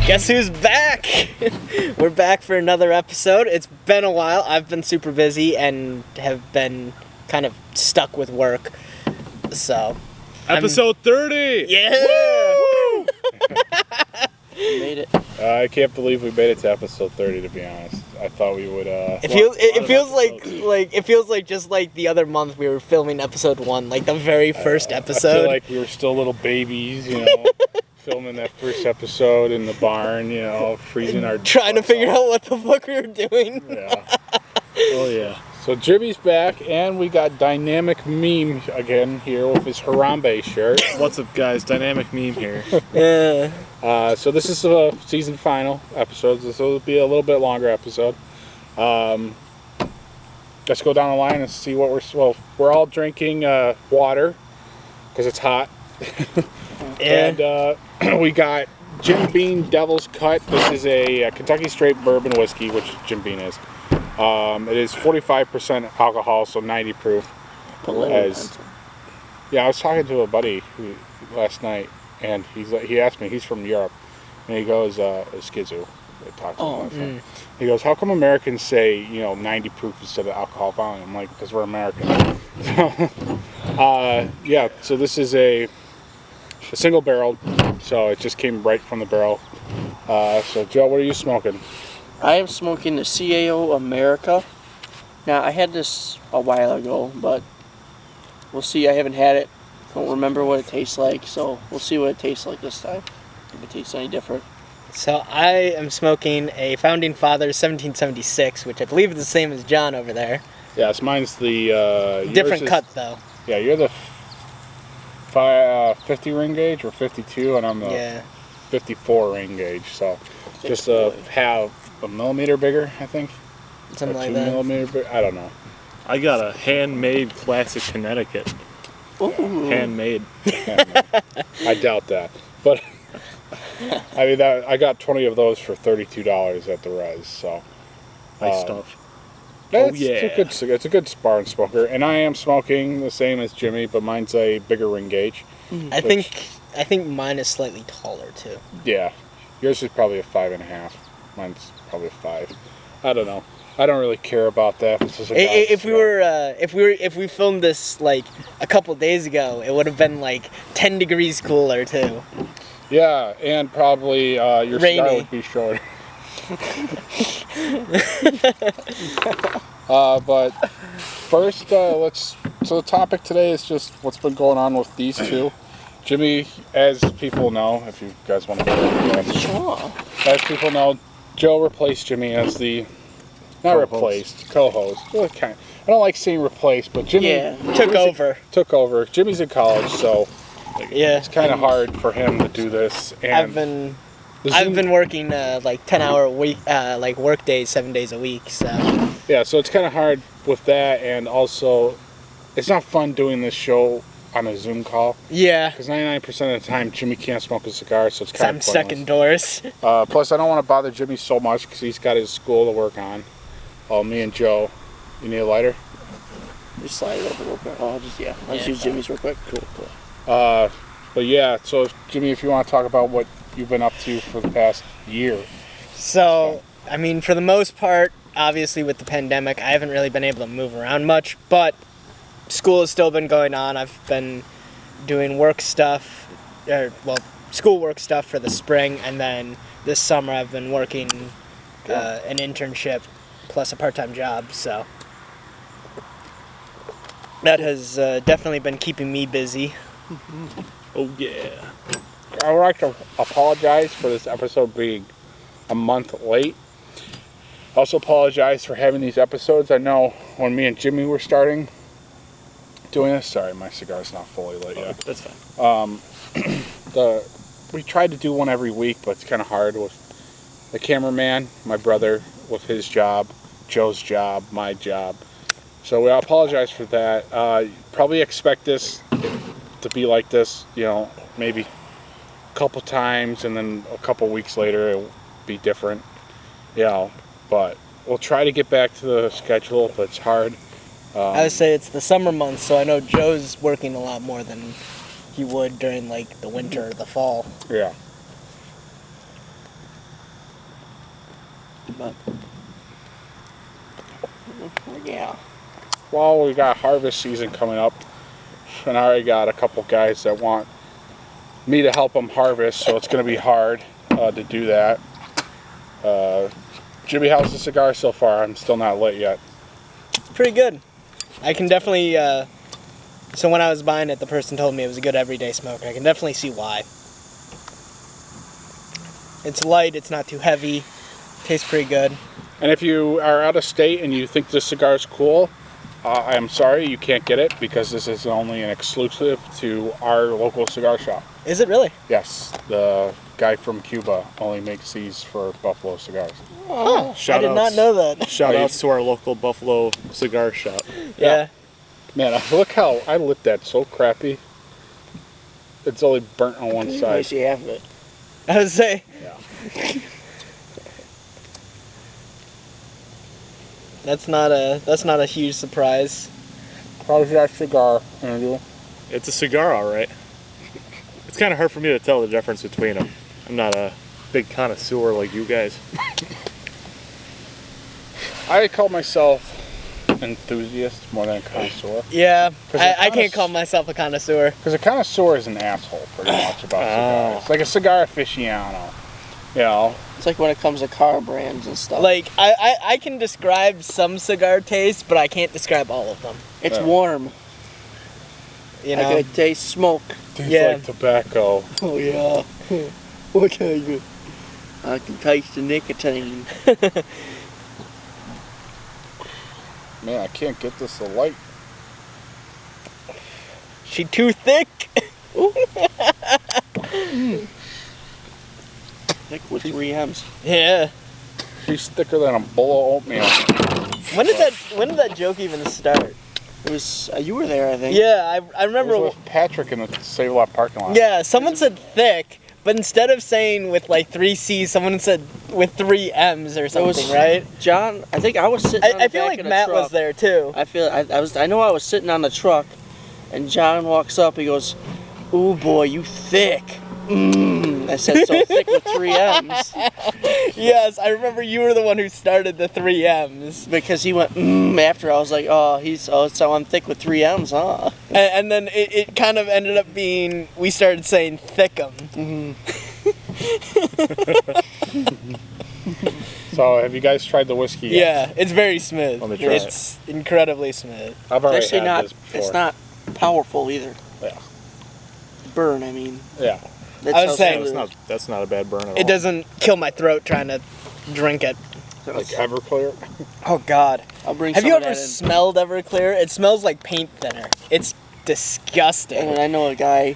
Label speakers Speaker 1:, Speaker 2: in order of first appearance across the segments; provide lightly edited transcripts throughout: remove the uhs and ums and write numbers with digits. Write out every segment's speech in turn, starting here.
Speaker 1: Guess who's back? We're back for another episode. It's been a while. I've been super busy and have been kind of stuck with work. So,
Speaker 2: episode 30!
Speaker 1: Yeah!
Speaker 2: Woo!
Speaker 1: We made it.
Speaker 2: I can't believe we made it to episode 30, to be honest. I thought we would,
Speaker 1: It feels like just like the other month we were filming episode 1, like the very first episode.
Speaker 2: I feel like we were still little babies, you know, filming that first episode in the barn, you know, freezing our...
Speaker 1: Trying to figure out what the fuck we were doing.
Speaker 2: Yeah. Oh, yeah. So Jimmy's back, and we got Dynamic Meme again here with his Harambe shirt.
Speaker 3: What's up, guys? Dynamic Meme here.
Speaker 1: Yeah.
Speaker 2: So this is a season final episode, so it'll be a little bit longer episode. Let's go down the line and see what we're all drinking water, because it's hot.
Speaker 1: Yeah.
Speaker 2: And we got Jim Beam Devil's Cut. This is a Kentucky Straight Bourbon Whiskey, which Jim Beam is. It is 45% alcohol, so 90 proof. Yeah, I was talking to a buddy last night, and he asked me, he's from Europe, and he goes, Schizo. I talked to him last night. He goes, how come Americans say, 90 proof instead of alcohol volume? I'm like, because we're American. Yeah, so this is a single barrel, so it just came right from the barrel. So Joe, what are you smoking?
Speaker 4: I am smoking the CAO America. Now, I had this a while ago, but we'll see. I haven't had it. Don't remember what it tastes like, so we'll see what it tastes like this time. If it tastes any different.
Speaker 1: So I am smoking a Founding Fathers 1776, which I believe is the same as John over there.
Speaker 2: Yes, mine's the...
Speaker 1: Different cut, though.
Speaker 2: Yeah, you're the 50 ring gauge or 52, and I'm the 54 ring gauge, so just half a millimeter bigger, I think.
Speaker 1: Something like
Speaker 2: 2
Speaker 1: that.
Speaker 2: millimeter bigger. I don't know.
Speaker 3: I got a handmade classic Connecticut.
Speaker 4: Ooh.
Speaker 3: Handmade.
Speaker 2: I doubt that, but I mean I got 20 of those for $32 at the res. So
Speaker 3: Nice stuff.
Speaker 2: It's a good bar smoker, and I am smoking the same as Jimmy, but mine's a bigger ring gauge.
Speaker 1: I think mine is slightly taller too.
Speaker 2: Yeah, yours is probably a 5.5. Mine's probably a 5. I don't know. I don't really care about that.
Speaker 1: If we filmed this like a couple days ago, it would have been like 10 degrees cooler too.
Speaker 2: Yeah, and probably your cigar would be shorter. But first, So the topic today is just what's been going on with these two. Jimmy, as people know, if you guys want to go,
Speaker 4: Sure.
Speaker 2: as people know, Joe replaced Jimmy as the co-host. Well, I don't like saying replaced, but Jimmy took over. Jimmy's in college, so it's kind of hard for him to do this. And
Speaker 1: I've been working like 10-hour week, like work days, 7 days a week. So
Speaker 2: yeah, so it's kind of hard with that, and also it's not fun doing this show on a Zoom call.
Speaker 1: Yeah.
Speaker 2: Because 99% of the time, Jimmy can't smoke a cigar, so it's kind of pointless.
Speaker 1: I'm stuck indoors.
Speaker 2: Plus, I don't want to bother Jimmy so much because he's got his school to work on. Me and Joe, you need a lighter?
Speaker 4: Just slide it over real quick. I'll just use Jimmy's real quick. Cool.
Speaker 2: But yeah, so Jimmy, if you want to talk about what you've been up to for the past year.
Speaker 1: So, I mean, for the most part, obviously with the pandemic, I haven't really been able to move around much, but school has still been going on. I've been doing schoolwork stuff for the spring, and then this summer I've been working an internship plus a part-time job, so that has definitely been keeping me busy.
Speaker 3: Oh, yeah.
Speaker 2: I would like to apologize for this episode being a month late. Also apologize for having these episodes. I know when me and Jimmy were starting doing this, sorry, my cigar's not fully lit yet.
Speaker 3: That's fine.
Speaker 2: We tried to do one every week, but it's kind of hard with the cameraman, my brother with his job, Joe's job, my job. So we apologize for that. Probably expect this to be like this, maybe couple times, and then a couple weeks later it'll be different. But we'll try to get back to the schedule, but it's hard.
Speaker 1: I would say it's the summer months, so I know Joe's working a lot more than he would during like the winter or the fall.
Speaker 2: Yeah.
Speaker 4: But yeah.
Speaker 2: Well, we got harvest season coming up, and I already got a couple guys that want me to help them harvest, so it's going to be hard to do that. Jimmy, how's the cigar so far? I'm still not lit yet.
Speaker 1: Pretty good. I can definitely, so when I was buying it, the person told me it was a good everyday smoke. I can definitely see why. It's light, it's not too heavy, tastes pretty good.
Speaker 2: And if you are out of state and you think this cigar is cool, I'm sorry you can't get it because this is only an exclusive to our local cigar shop.
Speaker 1: Is it really?
Speaker 2: Yes, the guy from Cuba only makes these for Buffalo Cigars.
Speaker 1: Oh, I did not know that.
Speaker 3: Shout outs to our local Buffalo cigar shop.
Speaker 1: Yeah.
Speaker 2: Man, look how I lit that so crappy. It's only burnt on one
Speaker 4: I
Speaker 2: side.
Speaker 4: see half of it.
Speaker 1: I would say.
Speaker 2: Yeah.
Speaker 1: That's not a huge surprise.
Speaker 2: How's that cigar, Andrew?
Speaker 3: It's a cigar, all right. It's kind of hard for me to tell the difference between them. I'm not a big connoisseur like you guys.
Speaker 2: I call myself enthusiast more than a connoisseur.
Speaker 1: Yeah,
Speaker 2: 'Cause
Speaker 1: I can't call myself a connoisseur.
Speaker 2: Because a connoisseur is an asshole, pretty much, about cigars. Like a cigar aficionado. You know?
Speaker 4: It's like when it comes to car brands and stuff.
Speaker 1: Like, I can describe some cigar tastes, but I can't describe all of them.
Speaker 4: It's warm.
Speaker 1: You
Speaker 4: I
Speaker 1: know?
Speaker 4: can taste smoke.
Speaker 2: Tastes
Speaker 1: Yeah.
Speaker 2: like tobacco.
Speaker 4: Oh yeah. What kind of? I can taste the nicotine.
Speaker 2: Man, I can't get this to light.
Speaker 1: She too thick.
Speaker 4: Thick with 3 M's.
Speaker 1: Yeah.
Speaker 2: She's thicker than a bowl of oatmeal.
Speaker 1: When did that joke even start?
Speaker 4: It was you were there, I think.
Speaker 1: Yeah, I
Speaker 2: I
Speaker 1: remember.
Speaker 2: was with Patrick in the Save a Lot parking lot.
Speaker 1: Yeah, someone said thick, but instead of saying with like 3 C's, someone said with 3 M's or something, right?
Speaker 4: John, I think I was sitting. On the
Speaker 1: I feel
Speaker 4: back
Speaker 1: like
Speaker 4: of the
Speaker 1: Matt
Speaker 4: truck.
Speaker 1: was there too.
Speaker 4: I know I was sitting on the truck, and John walks up. He goes, "Ooh boy, you thick." I said, "So thick with 3 M's."
Speaker 1: Yes, I remember you were the one who started the 3 M's.
Speaker 4: Because he went after. I was like, so I'm thick with 3 M's, huh?
Speaker 1: And then it kind of ended up being, we started saying thickum.
Speaker 2: So, have you guys tried the whiskey yet?
Speaker 1: Yeah, it's very smooth.
Speaker 3: Let me try
Speaker 1: It's incredibly smooth.
Speaker 2: I've already
Speaker 4: Actually,
Speaker 2: had this before.
Speaker 4: it's not powerful either.
Speaker 2: Yeah.
Speaker 4: Burn, I mean.
Speaker 2: Yeah.
Speaker 4: That's
Speaker 1: I was
Speaker 4: how
Speaker 1: saying-
Speaker 4: smooth
Speaker 3: That's not a bad burn at all.
Speaker 1: It doesn't kill my throat trying to drink it.
Speaker 4: it
Speaker 2: Like
Speaker 4: is.
Speaker 2: Everclear.
Speaker 1: Oh God.
Speaker 4: I'll bring
Speaker 1: Have
Speaker 4: some
Speaker 1: you
Speaker 4: of
Speaker 1: ever
Speaker 4: that in.
Speaker 1: smelled Everclear? It smells like paint thinner. It's
Speaker 4: And
Speaker 1: disgusting.
Speaker 4: I know a guy,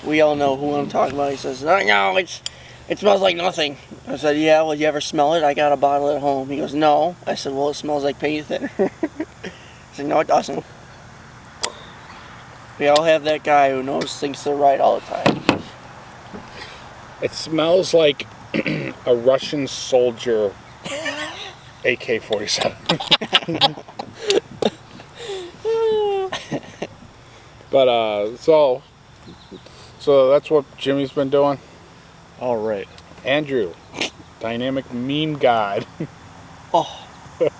Speaker 4: we all know who I'm talking about. He says, "No, it smells like nothing." I said, "Yeah, well, you ever smell it? I got a bottle at home." He goes, "No." I said, "Well, it smells like paint thinner." I said, "No, it doesn't." We all have that guy who knows things they're right all the time.
Speaker 2: It smells like a Russian soldier AK-47. But, so that's what Jimmy's been doing.
Speaker 3: All right.
Speaker 2: Andrew, dynamic meme god.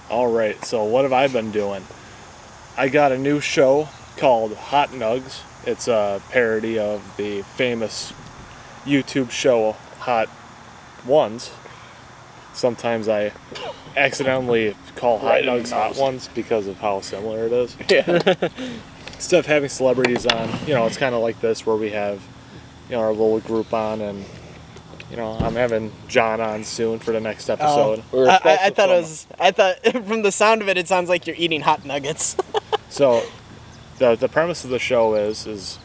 Speaker 3: All right. So what have I been doing? I got a new show called Hot Nugs. It's a parody of the famous YouTube show Hot Ones. Sometimes I accidentally call Hot
Speaker 2: Right in
Speaker 3: Nugs
Speaker 2: the
Speaker 3: Hot
Speaker 2: nose.
Speaker 3: Ones because of how similar it is.
Speaker 1: Yeah.
Speaker 3: Instead of having celebrities on, it's kind of like this where we have, our little group on, and I'm having John on soon for the next episode.
Speaker 2: We were supposed
Speaker 1: I
Speaker 2: to
Speaker 1: thought
Speaker 2: film
Speaker 1: I thought from the sound of it, it sounds like you're eating hot nuggets.
Speaker 3: So, the premise of the show is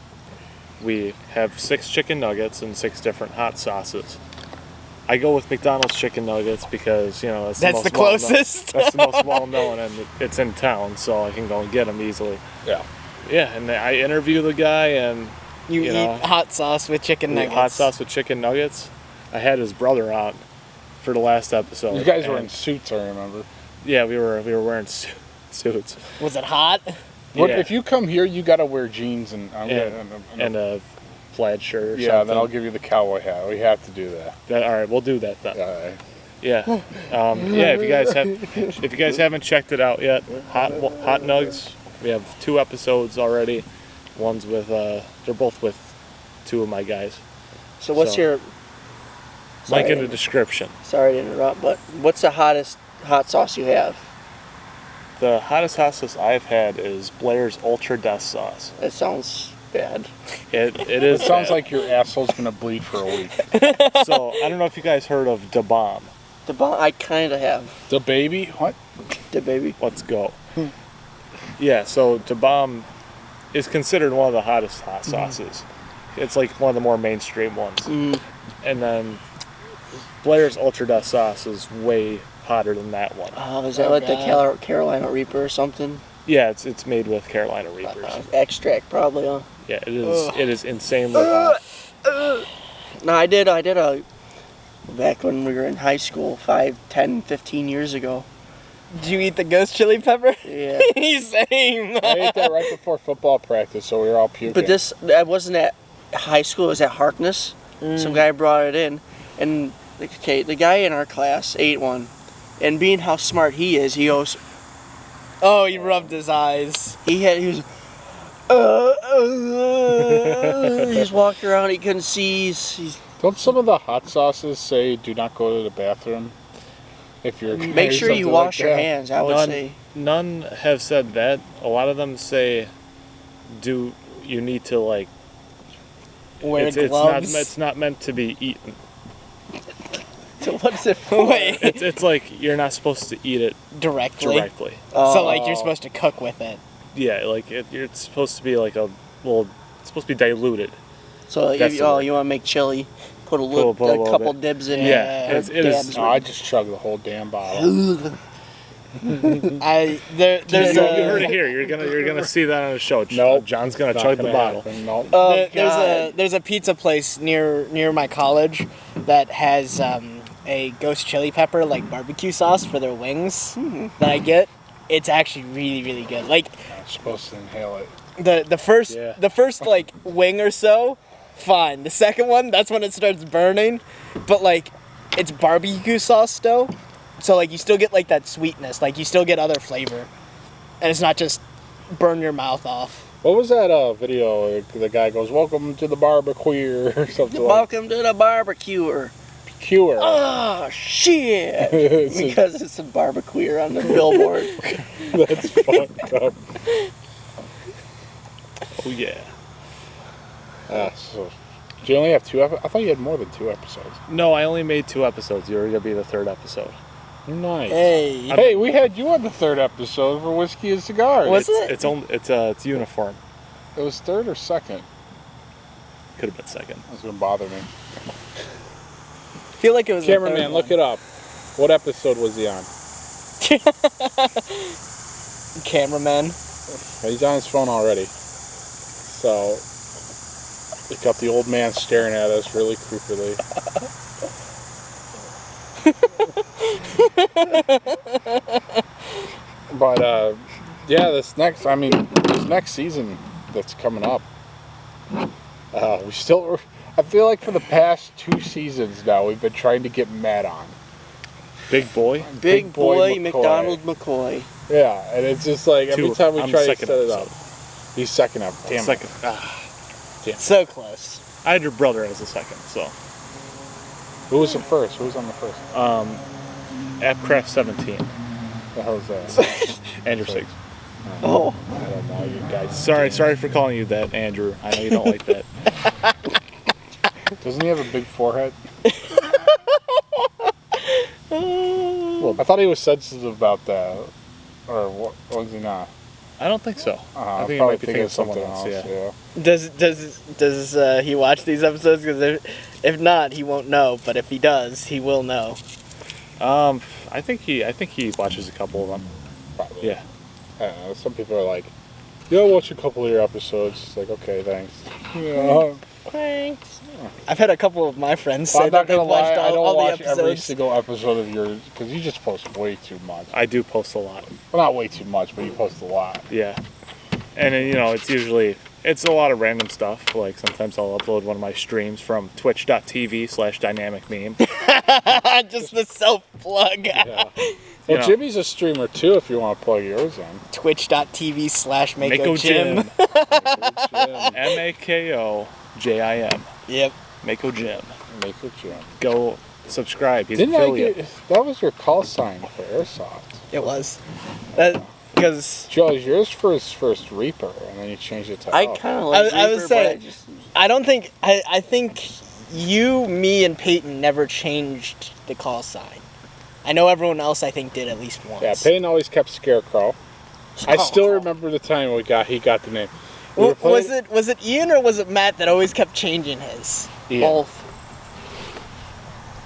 Speaker 3: we have 6 chicken nuggets and 6 different hot sauces. I go with McDonald's chicken nuggets because that's
Speaker 1: That's the
Speaker 3: most well-known-
Speaker 1: closest.
Speaker 3: That's the most well known, and it's in town, so I can go and get them easily.
Speaker 2: Yeah.
Speaker 3: Yeah, and I interview the guy, and
Speaker 1: You
Speaker 3: You
Speaker 1: eat
Speaker 3: know,
Speaker 1: hot sauce with chicken nuggets.
Speaker 3: hot sauce with chicken nuggets. I had his brother on for the last episode.
Speaker 2: You guys were
Speaker 3: and-
Speaker 2: in suits, I remember.
Speaker 3: Yeah, we were wearing suits.
Speaker 1: Was it hot?
Speaker 2: What,
Speaker 3: Yeah.
Speaker 2: if you come here, you gotta wear jeans and
Speaker 3: And a plaid shirt or
Speaker 2: yeah,
Speaker 3: something.
Speaker 2: then I'll give you the cowboy hat. We have to do that.
Speaker 3: All right, we'll do that then.
Speaker 2: Alright.
Speaker 3: Yeah, yeah. If you guys haven't checked it out yet, Hot Nugs. We have 2 episodes already. One's with they're both with 2 of my guys.
Speaker 4: So what's
Speaker 3: So-
Speaker 4: your...
Speaker 3: Link in
Speaker 4: Sorry.
Speaker 3: the description.
Speaker 4: Sorry to interrupt, but what's the hottest hot sauce you have?
Speaker 3: The hottest hot sauce I've had is Blair's Ultra Death Sauce.
Speaker 4: That sounds bad.
Speaker 3: It
Speaker 2: It
Speaker 3: is.
Speaker 2: sounds
Speaker 3: bad.
Speaker 2: like your asshole's gonna bleed for a week.
Speaker 3: So I don't know if you guys heard of Da Bomb.
Speaker 4: The bomb, I kind of have.
Speaker 2: The baby? What?
Speaker 4: The baby.
Speaker 3: Let's go. Yeah, so Da Bomb is considered one of the hottest hot sauces. It's like one of the more mainstream ones.
Speaker 4: Mm.
Speaker 3: And then Blair's Ultra Death Sauce is way hotter than that one.
Speaker 4: Is that
Speaker 1: Oh,
Speaker 4: like the
Speaker 1: God.
Speaker 4: Carolina Reaper or something?
Speaker 3: Yeah, it's made with Carolina Reapers.
Speaker 4: Extract probably, huh?
Speaker 3: Yeah, it is. It is insanely hot.
Speaker 4: No, I did a... Back when we were in high school, 5, 10, 15 years ago.
Speaker 1: Did you eat the ghost chili pepper?
Speaker 4: Yeah.
Speaker 1: Same.
Speaker 2: I ate that right before football practice, so we were all puking.
Speaker 4: But that wasn't at high school, it was at Harkness. Some guy brought it in, and okay, the guy in our class ate one, and being how smart he is, he goes,
Speaker 1: Oh, he rubbed his eyes.
Speaker 4: he was, he just walked around, he couldn't see, he's
Speaker 2: Don't some of the hot sauces say do not go to the bathroom? If you're
Speaker 4: make sure you
Speaker 2: something
Speaker 4: wash
Speaker 2: like
Speaker 4: your
Speaker 2: that?
Speaker 4: hands, I would
Speaker 3: None,
Speaker 4: say.
Speaker 3: none have said that. A lot of them say, "Do you need to like?"
Speaker 1: Wear
Speaker 3: It's
Speaker 1: gloves.
Speaker 3: not. It's not meant to be eaten.
Speaker 4: So what is it for?
Speaker 1: Wait,
Speaker 3: It's like you're not supposed to eat it
Speaker 1: directly.
Speaker 3: directly.
Speaker 1: So like you're supposed to cook with it.
Speaker 3: Yeah, like it's supposed to be like a little. It's supposed to be diluted.
Speaker 4: So if
Speaker 3: That's
Speaker 4: you,
Speaker 3: the word.
Speaker 4: you want to make chili, put a
Speaker 3: Put
Speaker 4: little,
Speaker 3: a little
Speaker 4: couple
Speaker 3: bit.
Speaker 4: dibs in
Speaker 3: Yeah,
Speaker 4: there.
Speaker 3: it is.
Speaker 4: Dabs.
Speaker 2: No, I just chugged the whole damn bottle.
Speaker 1: There's
Speaker 3: You
Speaker 1: a
Speaker 3: heard it here. You're gonna see that on the show.
Speaker 2: Nope.
Speaker 3: John's gonna
Speaker 2: Not
Speaker 3: chug the
Speaker 2: gonna
Speaker 3: bottle.
Speaker 2: happen, nope.
Speaker 4: Oh,
Speaker 1: there's a pizza place near my college that has a ghost chili pepper like barbecue sauce for their wings that I get. It's actually really good. Like
Speaker 2: I'm supposed to inhale it.
Speaker 1: the first
Speaker 3: Yeah.
Speaker 1: the first like wing or so, fine. The second one, that's when it starts burning. But like it's barbecue sauce though. So like you still get like that sweetness, like you still get other flavor. And it's not just burn your mouth off.
Speaker 2: What was that video? The guy goes, "Welcome to the barbecue," or something like
Speaker 4: Welcome to the barbecuer.
Speaker 2: Cure.
Speaker 4: Oh, shit.
Speaker 2: It's
Speaker 4: Because it's a barbecuer on the billboard.
Speaker 2: That's fucked up.
Speaker 3: Oh yeah.
Speaker 2: So, do you only have 2 episodes? I thought you had more than 2 episodes.
Speaker 3: No, I only made 2 episodes. You're gonna be the 3rd episode.
Speaker 2: Nice.
Speaker 1: Hey.
Speaker 2: Hey, we had you on the 3rd episode for Whiskey and Cigars.
Speaker 1: Was it?
Speaker 3: It's uniform.
Speaker 2: It was 3rd or 2nd?
Speaker 3: Could have been 2nd.
Speaker 2: That's gonna bother me.
Speaker 1: I feel like it was
Speaker 2: Cameraman, look it up. What episode was he on?
Speaker 1: Cameraman.
Speaker 2: He's on his phone already. So, we got the old man staring at us really creepily. But, yeah, this next season that's coming up, I feel like for the past 2 seasons now, we've been trying to get Matt on.
Speaker 3: Big boy.
Speaker 4: Big boy
Speaker 2: McCoy.
Speaker 4: McDonald McCoy.
Speaker 2: Yeah, and it's just like every
Speaker 3: 2.
Speaker 2: time we
Speaker 3: I'm
Speaker 2: try to
Speaker 3: second
Speaker 2: set it
Speaker 3: episode.
Speaker 2: up. He's second up. Damn it.
Speaker 3: Second.
Speaker 1: So close.
Speaker 3: I had your brother as a second, so.
Speaker 2: Who was the first? Who was on the first?
Speaker 3: Appcraft 17.
Speaker 2: The hell is that?
Speaker 3: Andrew 6.
Speaker 4: Oh.
Speaker 2: I don't know, you guys.
Speaker 3: Sorry for calling you that, Andrew. I know you don't like that.
Speaker 2: Doesn't he have a big forehead?
Speaker 3: Well,
Speaker 2: I thought he was sensitive about that. Or what, was he not?
Speaker 3: I don't think so. I
Speaker 2: I'm
Speaker 3: think you
Speaker 2: probably
Speaker 3: might be thinking of someone else. Yeah.
Speaker 1: Does he watch these episodes? Because if not, he won't know. But if he does, he will know.
Speaker 3: I think he watches a couple of them.
Speaker 2: Probably.
Speaker 3: Yeah.
Speaker 2: I don't know. Some people are like, Yeah, I'll watch a couple of your episodes. It's like, okay, thanks. Yeah.
Speaker 1: Thanks. I've had a couple of my friends
Speaker 2: Well,
Speaker 1: say
Speaker 2: I'm not
Speaker 1: that they've
Speaker 2: gonna lie,
Speaker 1: watched
Speaker 2: I don't
Speaker 1: all the
Speaker 2: watch every
Speaker 1: episodes.
Speaker 2: single episode of yours because you just post way too much.
Speaker 3: I do post a lot.
Speaker 2: Well, not way too much, but you post a lot.
Speaker 3: Yeah. And then, it's a lot of random stuff. Like sometimes I'll upload one of my streams from twitch.tv/dynamicmeme.
Speaker 1: Just the self-plug.
Speaker 2: Yeah. Well,
Speaker 3: know.
Speaker 2: Jimmy's a streamer too if you want to plug yours in.
Speaker 1: Twitch.tv/Mako Gym.
Speaker 3: MakoJim.
Speaker 1: Yep.
Speaker 3: Mako Jim.
Speaker 2: Make a Jim.
Speaker 3: Go subscribe. He's
Speaker 2: Didn't
Speaker 3: an
Speaker 2: I
Speaker 3: affiliate.
Speaker 2: that was your call sign for Airsoft.
Speaker 1: It was. Because
Speaker 2: Joe, yours first Reaper, and then you changed it to
Speaker 4: I
Speaker 2: Elf.
Speaker 4: kind of like
Speaker 1: I was
Speaker 4: Reaper,
Speaker 1: saying-
Speaker 4: but I just
Speaker 1: I don't think I think you, me, and Peyton never changed the call sign. I know everyone else I think did at least once.
Speaker 2: Yeah, Payne always kept Scarecrow. I still remember the time he got the name. We were
Speaker 1: Was
Speaker 2: playing-
Speaker 1: it Ian or was it Matt that always kept changing his?
Speaker 2: Ian.
Speaker 4: both.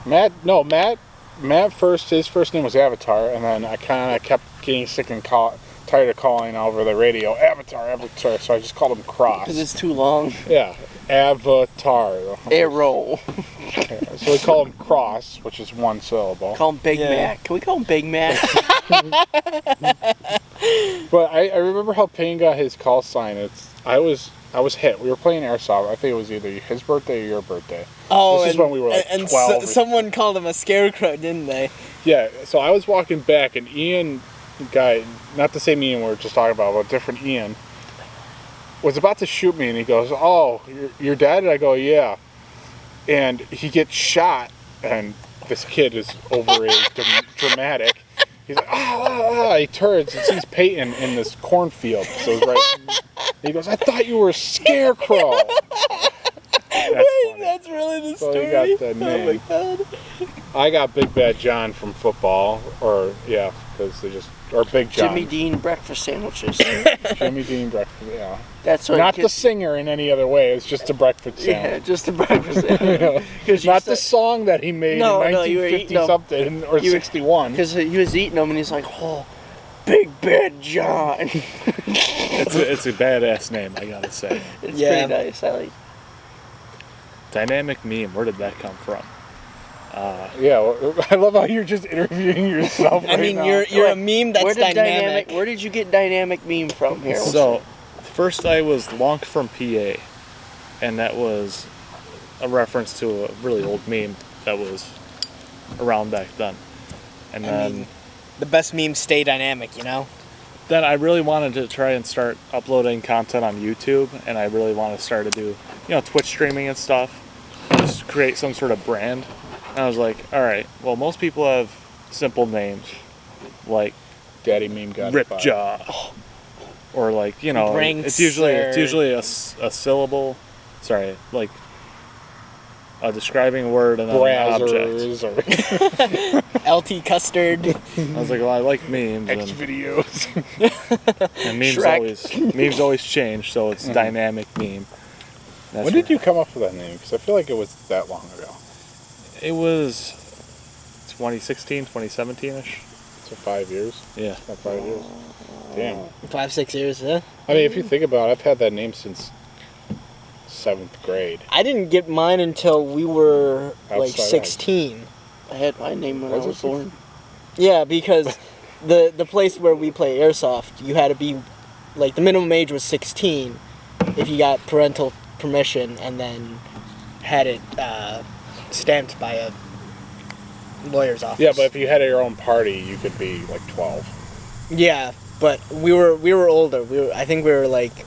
Speaker 2: Matt his first name was Avatar, and then I kind of kept getting sick and tired of calling over the radio Avatar, so I just called him Cross.
Speaker 4: Because it's too long.
Speaker 2: Yeah, Avatar.
Speaker 4: Arrow.
Speaker 2: Yeah, so we call him Cross, which is one syllable.
Speaker 4: Call him Big
Speaker 1: Yeah.
Speaker 4: Mac. Can we call him Big Mac?
Speaker 2: But I remember how Payne got his call sign. I was hit. We were playing Airsoft. I think it was either his birthday or your birthday.
Speaker 1: Oh,
Speaker 2: This is when we were like
Speaker 1: and
Speaker 2: 12.
Speaker 1: someone called him a scarecrow, didn't they?
Speaker 2: Yeah, so I was walking back, and Ian, guy, not the same Ian we were just talking about, but a different Ian, was about to shoot me, and he goes, "Oh, you're dead?" And I go, "Yeah." And he gets shot, and this kid is overage, dramatic. He's like, ah. He turns and sees Peyton in this cornfield. So it's right. He goes, "I thought you were a scarecrow." That's
Speaker 1: Wait,
Speaker 2: funny.
Speaker 1: that's really the
Speaker 2: So
Speaker 1: story.
Speaker 2: you got the
Speaker 1: Oh
Speaker 2: name.
Speaker 1: my god.
Speaker 2: I got Big Bad John from football, or Big John.
Speaker 4: Jimmy Dean breakfast sandwiches.
Speaker 2: Jimmy Dean breakfast. Yeah,
Speaker 4: That's what.
Speaker 2: not the singer in any other way. It's just a breakfast
Speaker 4: Yeah,
Speaker 2: sandwich.
Speaker 4: just the breakfast sandwich.
Speaker 2: It's not the song that he made
Speaker 4: No,
Speaker 2: in
Speaker 4: no, you were
Speaker 2: 1950
Speaker 4: eating them.
Speaker 2: something or
Speaker 4: You were-
Speaker 2: 61.
Speaker 4: Because he was eating them and he's like, oh, Big Bad John.
Speaker 3: It's a badass name, I gotta say.
Speaker 4: It's
Speaker 1: Yeah.
Speaker 4: pretty nice. I like.
Speaker 3: Dynamic meme. Where did that come from?
Speaker 2: Yeah, well, I love how you're just interviewing yourself.
Speaker 1: I mean,
Speaker 2: now.
Speaker 1: you're a meme that's
Speaker 4: Where did
Speaker 1: dynamic.
Speaker 4: Where did you get dynamic meme from here?
Speaker 3: So, first I was Lonk from PA, and that was a reference to a really old meme that was around back then. And
Speaker 1: I
Speaker 3: then,
Speaker 1: mean, the best memes stay dynamic, you know?
Speaker 3: then I really wanted to try and start uploading content on YouTube, and I really wanted to start to do, Twitch streaming and stuff, just create some sort of brand. And I was like, all right, well, most people have simple names, like
Speaker 2: Daddy Meme got it.
Speaker 3: Ripjaw, or like
Speaker 1: Brinks,
Speaker 3: it's usually
Speaker 1: or-
Speaker 3: a syllable. Sorry, like a describing word and then an object.
Speaker 2: Brazzers or
Speaker 1: LT Custard.
Speaker 3: I was like, well, I like memes,
Speaker 2: X
Speaker 3: and,
Speaker 2: videos.
Speaker 3: and memes
Speaker 4: Shrek.
Speaker 3: always change, so it's dynamic meme. That's
Speaker 2: When did you come up with that name? Because I feel like it was that long ago.
Speaker 3: It was 2016, 2017ish.
Speaker 2: So 5 years.
Speaker 3: Yeah.
Speaker 2: Not 5 years. Damn.
Speaker 1: 5-6 years, huh?
Speaker 2: I mean, if you think about it, I've had that name since 7th grade.
Speaker 1: I didn't get mine until we were like
Speaker 2: Outside
Speaker 1: 16.
Speaker 4: I had my name when
Speaker 2: Was
Speaker 4: I
Speaker 2: it
Speaker 4: was born.
Speaker 1: Yeah, because the place where we play airsoft, you had to be like the minimum age was 16 if you got parental permission, and then had it stamped by a lawyer's office.
Speaker 2: Yeah, but if you had your own party, you could be like 12.
Speaker 1: Yeah, but we were older. I think we were like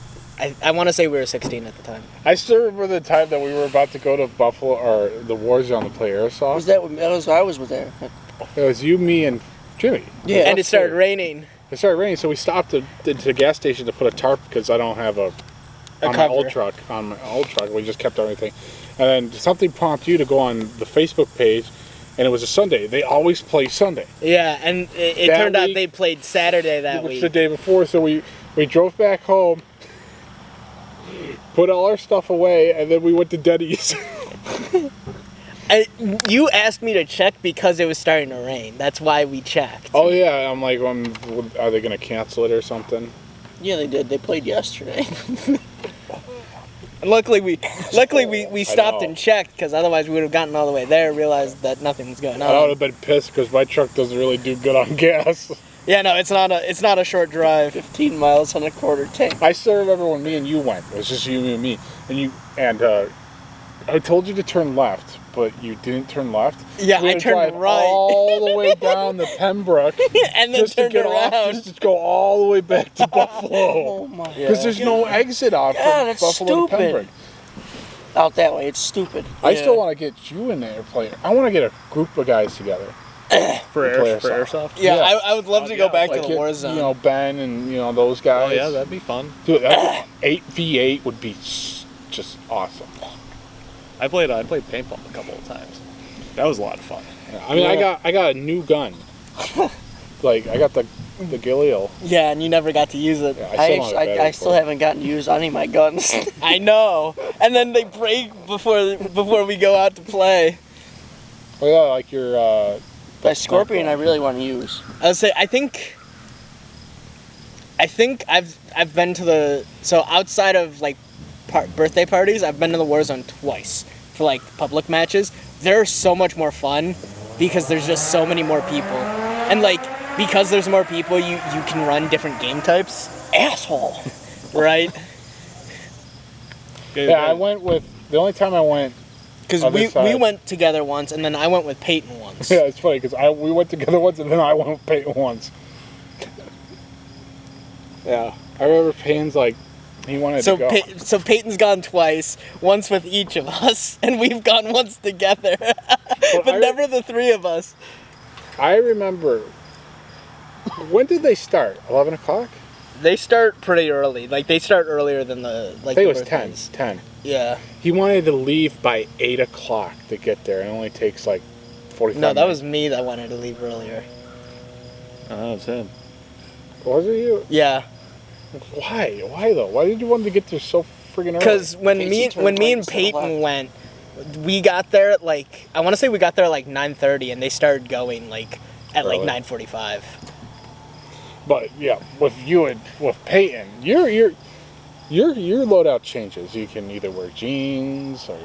Speaker 1: I want to say we were 16 at the time.
Speaker 2: I still remember the time that we were about to go to Buffalo or the War Zone to play airsoft.
Speaker 4: Was that I was there.
Speaker 2: It was you, me, and Jimmy.
Speaker 4: Yeah.
Speaker 1: And it started raining.
Speaker 2: It started raining, so we stopped at the gas station to put a tarp because I don't have on my
Speaker 1: cover.
Speaker 2: old truck. On my old truck, we just kept everything. And then something prompted you to go on the Facebook page, and it was a Sunday. They always play Sunday.
Speaker 1: Yeah, and it
Speaker 2: That
Speaker 1: turned out
Speaker 2: week-
Speaker 1: they played Saturday that
Speaker 2: Which
Speaker 1: week.
Speaker 2: the day before, so we drove back home, put all our stuff away, and then we went to Denny's.
Speaker 1: You asked me to check because it was starting to rain. That's why we checked.
Speaker 2: Oh yeah, I'm like, are they gonna cancel it or something?
Speaker 4: Yeah, they did. They played yesterday.
Speaker 1: And luckily we stopped
Speaker 2: know.
Speaker 1: and checked, because otherwise we would have gotten all the way there, realized that nothing was going
Speaker 2: I would
Speaker 1: on.
Speaker 2: have been pissed because my truck doesn't really do good on gas.
Speaker 1: Yeah, no, it's not a short drive.
Speaker 4: 15 miles on a quarter tank.
Speaker 2: I still remember when me and you went. It was just you and me. And I told you to turn left, but you didn't turn left.
Speaker 1: Yeah,
Speaker 2: We
Speaker 1: I
Speaker 2: had to
Speaker 1: turned
Speaker 2: drive
Speaker 1: right.
Speaker 2: all the way down to Pembroke.
Speaker 1: And then
Speaker 2: just to
Speaker 1: turned
Speaker 2: get
Speaker 1: around.
Speaker 2: off, just to go all the way back to Buffalo.
Speaker 4: Oh my
Speaker 2: Because
Speaker 4: god.
Speaker 2: there's no exit off
Speaker 4: Yeah,
Speaker 2: from
Speaker 4: that's
Speaker 2: Buffalo to
Speaker 4: stupid.
Speaker 2: Pembroke.
Speaker 4: Out that way, it's stupid.
Speaker 2: I still want to get you in there playing. I want to get a group of guys together.
Speaker 3: For
Speaker 2: Play
Speaker 3: airsoft.
Speaker 1: Yeah,
Speaker 2: Yeah.
Speaker 1: I would love to go
Speaker 3: yeah,
Speaker 1: back
Speaker 2: Like
Speaker 1: to the
Speaker 2: it-
Speaker 1: war zone.
Speaker 2: You know, Ben and those guys.
Speaker 3: Oh yeah, that'd be fun.
Speaker 2: Dude, that 8v8 would be just awesome.
Speaker 3: I played paintball a couple of times. That was a lot of fun.
Speaker 2: Yeah, I mean, I got a new gun. Like I got the Gillial.
Speaker 1: Yeah, and you never got to use it.
Speaker 2: Yeah,
Speaker 4: I still haven't gotten to use any of my guns.
Speaker 1: I know. And then they break before we go out to play.
Speaker 2: Oh yeah, like your.
Speaker 4: My Scorpion, I really want to use.
Speaker 1: I would say I think I've been to outside of like birthday parties, I've been to the war zone twice for like public matches. They're so much more fun because there's just so many more people, and like because there's more people, you can run different game types.
Speaker 4: Asshole.
Speaker 1: Right?
Speaker 2: Yeah, I went with the only time I went.
Speaker 1: Because
Speaker 2: Other
Speaker 1: we
Speaker 2: side.
Speaker 1: went together once, and then I went with Peyton once.
Speaker 2: Yeah, it's funny because we went together once and then I went with Peyton once. Yeah, I remember Peyton's like he wanted
Speaker 1: So
Speaker 2: to go.
Speaker 1: So Peyton's gone twice, once with each of us, and we've gone once together, but
Speaker 2: I-
Speaker 1: never the three of us.
Speaker 2: I remember. When did they start? 11 o'clock?
Speaker 1: They start pretty early. Like they start earlier than the like.
Speaker 2: I think
Speaker 1: the
Speaker 2: it was 10.
Speaker 1: birthdays.
Speaker 2: 10.
Speaker 1: Yeah.
Speaker 2: He wanted to leave by 8 o'clock to get there. It only takes like 45
Speaker 1: No, that
Speaker 2: minutes.
Speaker 1: was me that wanted to leave earlier.
Speaker 3: Oh, that was him.
Speaker 2: Was it you?
Speaker 1: Yeah.
Speaker 2: Why? Why though? Why did you want to get there so friggin' early?
Speaker 1: Because when
Speaker 4: Casey
Speaker 1: me
Speaker 4: turned
Speaker 1: and
Speaker 4: right instead of
Speaker 1: Peyton
Speaker 4: left.
Speaker 1: went, we got there at like I want to say we got there at like 9:30, and they started going like at like
Speaker 2: Early.
Speaker 1: 9:45.
Speaker 2: But yeah, with Peyton, your loadout changes. You can either wear jeans or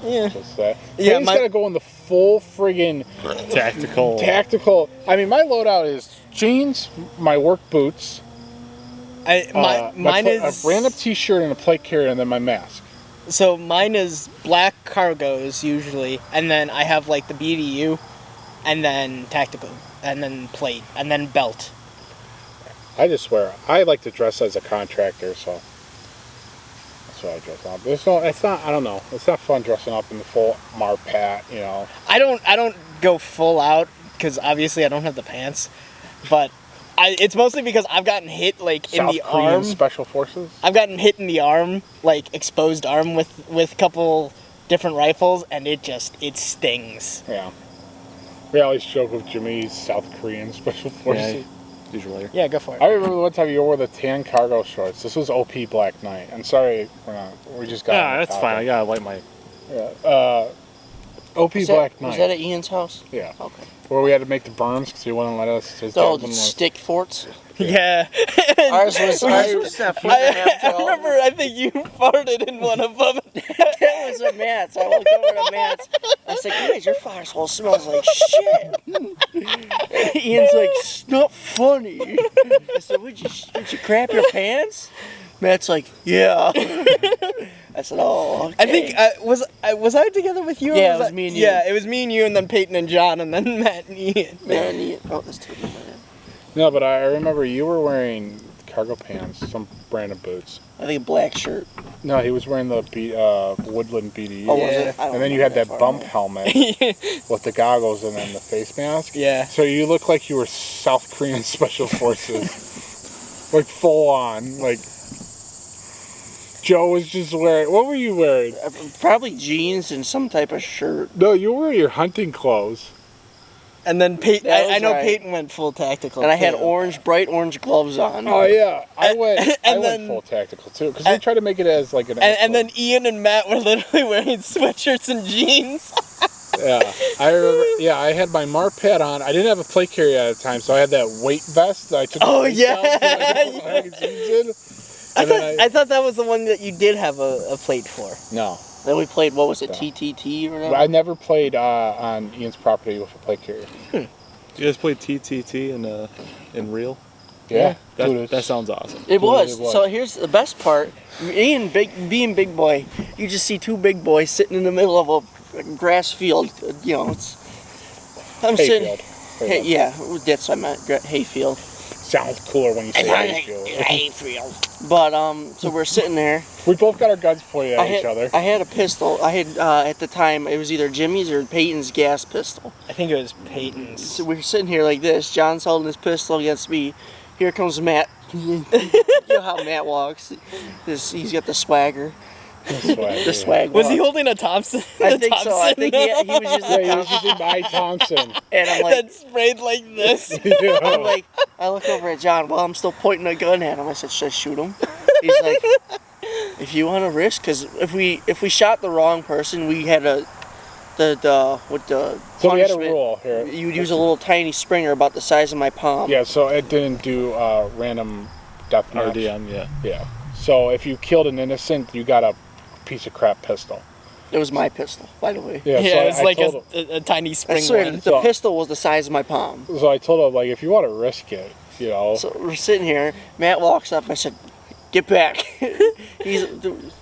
Speaker 1: Yeah.
Speaker 2: just that.
Speaker 1: Yeah,
Speaker 2: Peyton's gotta go in the full friggin' tactical. I mean, my loadout is jeans, my work boots,
Speaker 1: Mine is
Speaker 2: a random T-shirt and a plate carrier, and then my mask.
Speaker 1: So mine is black cargos usually, and then I have like the BDU, and then tactical, and then plate, and then belt.
Speaker 2: I just swear, I like to dress as a contractor, so that's what I dress up. It's not. I don't know. It's not fun dressing up in the full Marpat.
Speaker 1: I don't go full out because obviously I don't have the pants, but it's mostly because I've gotten hit like
Speaker 2: South
Speaker 1: in the
Speaker 2: Korean
Speaker 1: arm.
Speaker 2: Special Forces.
Speaker 1: I've gotten hit in the arm, like exposed arm with a couple different rifles, and it stings.
Speaker 2: Yeah. We always joke with Jimmy's South Korean Special Forces.
Speaker 3: Yeah, usually.
Speaker 1: Yeah, go for it.
Speaker 2: I remember one time you wore the tan cargo shorts. This was OP Black Knight. I'm sorry, we just got.
Speaker 3: Yeah,
Speaker 2: on
Speaker 3: that's
Speaker 2: topic.
Speaker 3: fine. I gotta light my.
Speaker 2: Yeah. OP Black Knight.
Speaker 4: Was that at Ian's house?
Speaker 2: Yeah.
Speaker 4: Okay.
Speaker 2: Where we had to make the berms because he wouldn't let us. His dad
Speaker 4: Oh,
Speaker 2: wouldn't let us-
Speaker 4: stick forts.
Speaker 1: Yeah.
Speaker 4: Ours was
Speaker 1: I remember. I think you farted in one of them.
Speaker 4: That was a Matt's. I looked over to Matt's. I was like, guys, your foxhole smells like shit. Ian's like, it's not funny. I said, would you crap your pants? Matt's like, yeah. I said, oh, okay.
Speaker 1: I think was I together with you? Or
Speaker 4: Yeah, it was
Speaker 1: I-
Speaker 4: me and you.
Speaker 1: Yeah, it was me and you, and then Peyton and John, and then Matt and Ian.
Speaker 4: Man, Ian. Oh, that's too bad.
Speaker 2: No, but I remember you were wearing cargo pants, some brand of boots.
Speaker 4: I think a black shirt.
Speaker 2: No, he was wearing the Woodland BDU.
Speaker 4: Oh,
Speaker 1: Yeah.
Speaker 4: was it? I don't
Speaker 2: And then you
Speaker 4: remember
Speaker 2: had that
Speaker 4: far
Speaker 2: bump
Speaker 4: back.
Speaker 2: helmet with the goggles and then the face mask.
Speaker 1: Yeah.
Speaker 2: So you look like you were South Korean Special Forces. Like full on. Like Joe was just wearing. What were you wearing?
Speaker 4: Probably jeans and some type of shirt.
Speaker 2: No, you were your hunting clothes.
Speaker 1: And then Peyton.
Speaker 4: That
Speaker 1: I
Speaker 4: was
Speaker 1: know
Speaker 4: right.
Speaker 1: Peyton went full tactical.
Speaker 4: And I had
Speaker 1: too.
Speaker 4: bright orange gloves on.
Speaker 2: Oh yeah, I went. I
Speaker 1: And
Speaker 2: went
Speaker 1: then-
Speaker 2: full tactical too because they tried to make it as like an.
Speaker 1: And then Ian and Matt were literally wearing sweatshirts and jeans.
Speaker 2: Yeah, I remember. Yeah, I had my Marpet on. I didn't have a plate carrier at the time, so I had that weight vest that I took.
Speaker 1: Oh,
Speaker 2: the weights
Speaker 1: yeah.
Speaker 2: out so I could put my magazines in.
Speaker 1: I thought that was the one that you did have a plate for.
Speaker 2: No,
Speaker 4: Then we played, what was it,
Speaker 2: No.
Speaker 4: TTT or whatever?
Speaker 2: I never played on Ian's property with a plate carrier.
Speaker 3: You guys played TTT in real?
Speaker 2: Yeah, dude,
Speaker 3: That sounds awesome.
Speaker 4: It was.
Speaker 2: It was.
Speaker 4: So here's the best part. Ian, being big boy, you just see two big boys sitting in the middle of a grass field. You know, I'm sitting. Hey, yeah, that's what I meant. Hayfield.
Speaker 2: Sounds cooler when you say hayfield.
Speaker 4: Hayfield. But so we're sitting there.
Speaker 2: We both got our guns pointed at each other.
Speaker 4: I had a pistol. I had at the time it was either Jimmy's or Peyton's gas pistol.
Speaker 1: I think it was Peyton's.
Speaker 4: So we're sitting here like this. John's holding his pistol against me. Here comes Matt. You know how Matt walks. He's got the swagger. The swag.
Speaker 1: Was he
Speaker 4: walk.
Speaker 1: holding a Thompson?
Speaker 4: I think so. I think he was using
Speaker 2: Yeah,
Speaker 4: the
Speaker 2: he was
Speaker 4: Thompson.
Speaker 2: using my Thompson.
Speaker 4: And I'm like,
Speaker 1: That sprayed like this.
Speaker 4: I'm like, I look over at John while I'm still pointing a gun at him. I said, should I shoot him? He's like, if you want to risk, because if we shot the wrong person, we had
Speaker 2: So we had a
Speaker 4: punishment.
Speaker 2: rule here.
Speaker 4: You would use a little tiny springer about the size of my palm.
Speaker 2: Yeah, so it didn't do random death match.
Speaker 3: RDM, yeah.
Speaker 2: Yeah. So if you killed an innocent, you got a piece of crap pistol.
Speaker 4: It was my pistol, by the way.
Speaker 2: Yeah,
Speaker 1: Yeah,
Speaker 2: so
Speaker 1: it was
Speaker 2: I
Speaker 1: like
Speaker 2: told
Speaker 1: a tiny
Speaker 4: I
Speaker 1: spring
Speaker 4: swear,
Speaker 1: one.
Speaker 4: the
Speaker 2: So-
Speaker 4: pistol was the size of my palm.
Speaker 2: So I told him, like, if you want to risk it, you know.
Speaker 4: So we're sitting here. Matt walks up. I said, "Get back." He's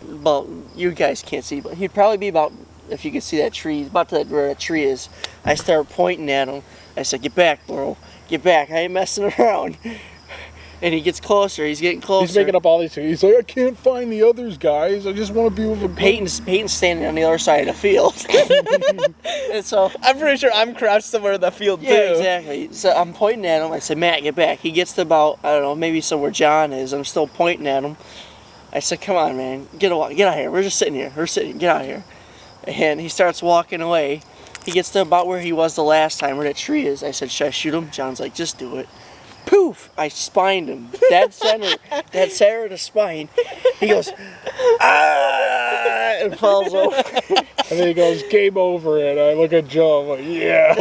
Speaker 4: about. You guys can't see, but he'd probably be about. If you can see that tree, he's about to where that tree is. I start pointing at him. I said, "Get back, bro. Get back. I ain't messing around." And he gets closer. He's getting closer.
Speaker 2: He's making up all these things. He's like, I can't find the others, guys. I just want to be with a group.
Speaker 4: Peyton's standing on the other side of the field. And so.
Speaker 1: I'm pretty sure I'm crouched somewhere in the field
Speaker 4: Yeah,
Speaker 1: too.
Speaker 4: exactly. So I'm pointing at him. I said, Matt, get back. He gets to about, I don't know, maybe somewhere John is. I'm still pointing at him. I said, come on, man. Get out of here. We're just sitting here. Get out of here. And he starts walking away. He gets to about where he was the last time, where that tree is. I said, should I shoot him? John's like, just do it. Poof! I spined him. Dead center of the spine. He goes, ah! And falls over.
Speaker 2: And then he goes, game over. And I look at Joe. I'm like, yeah.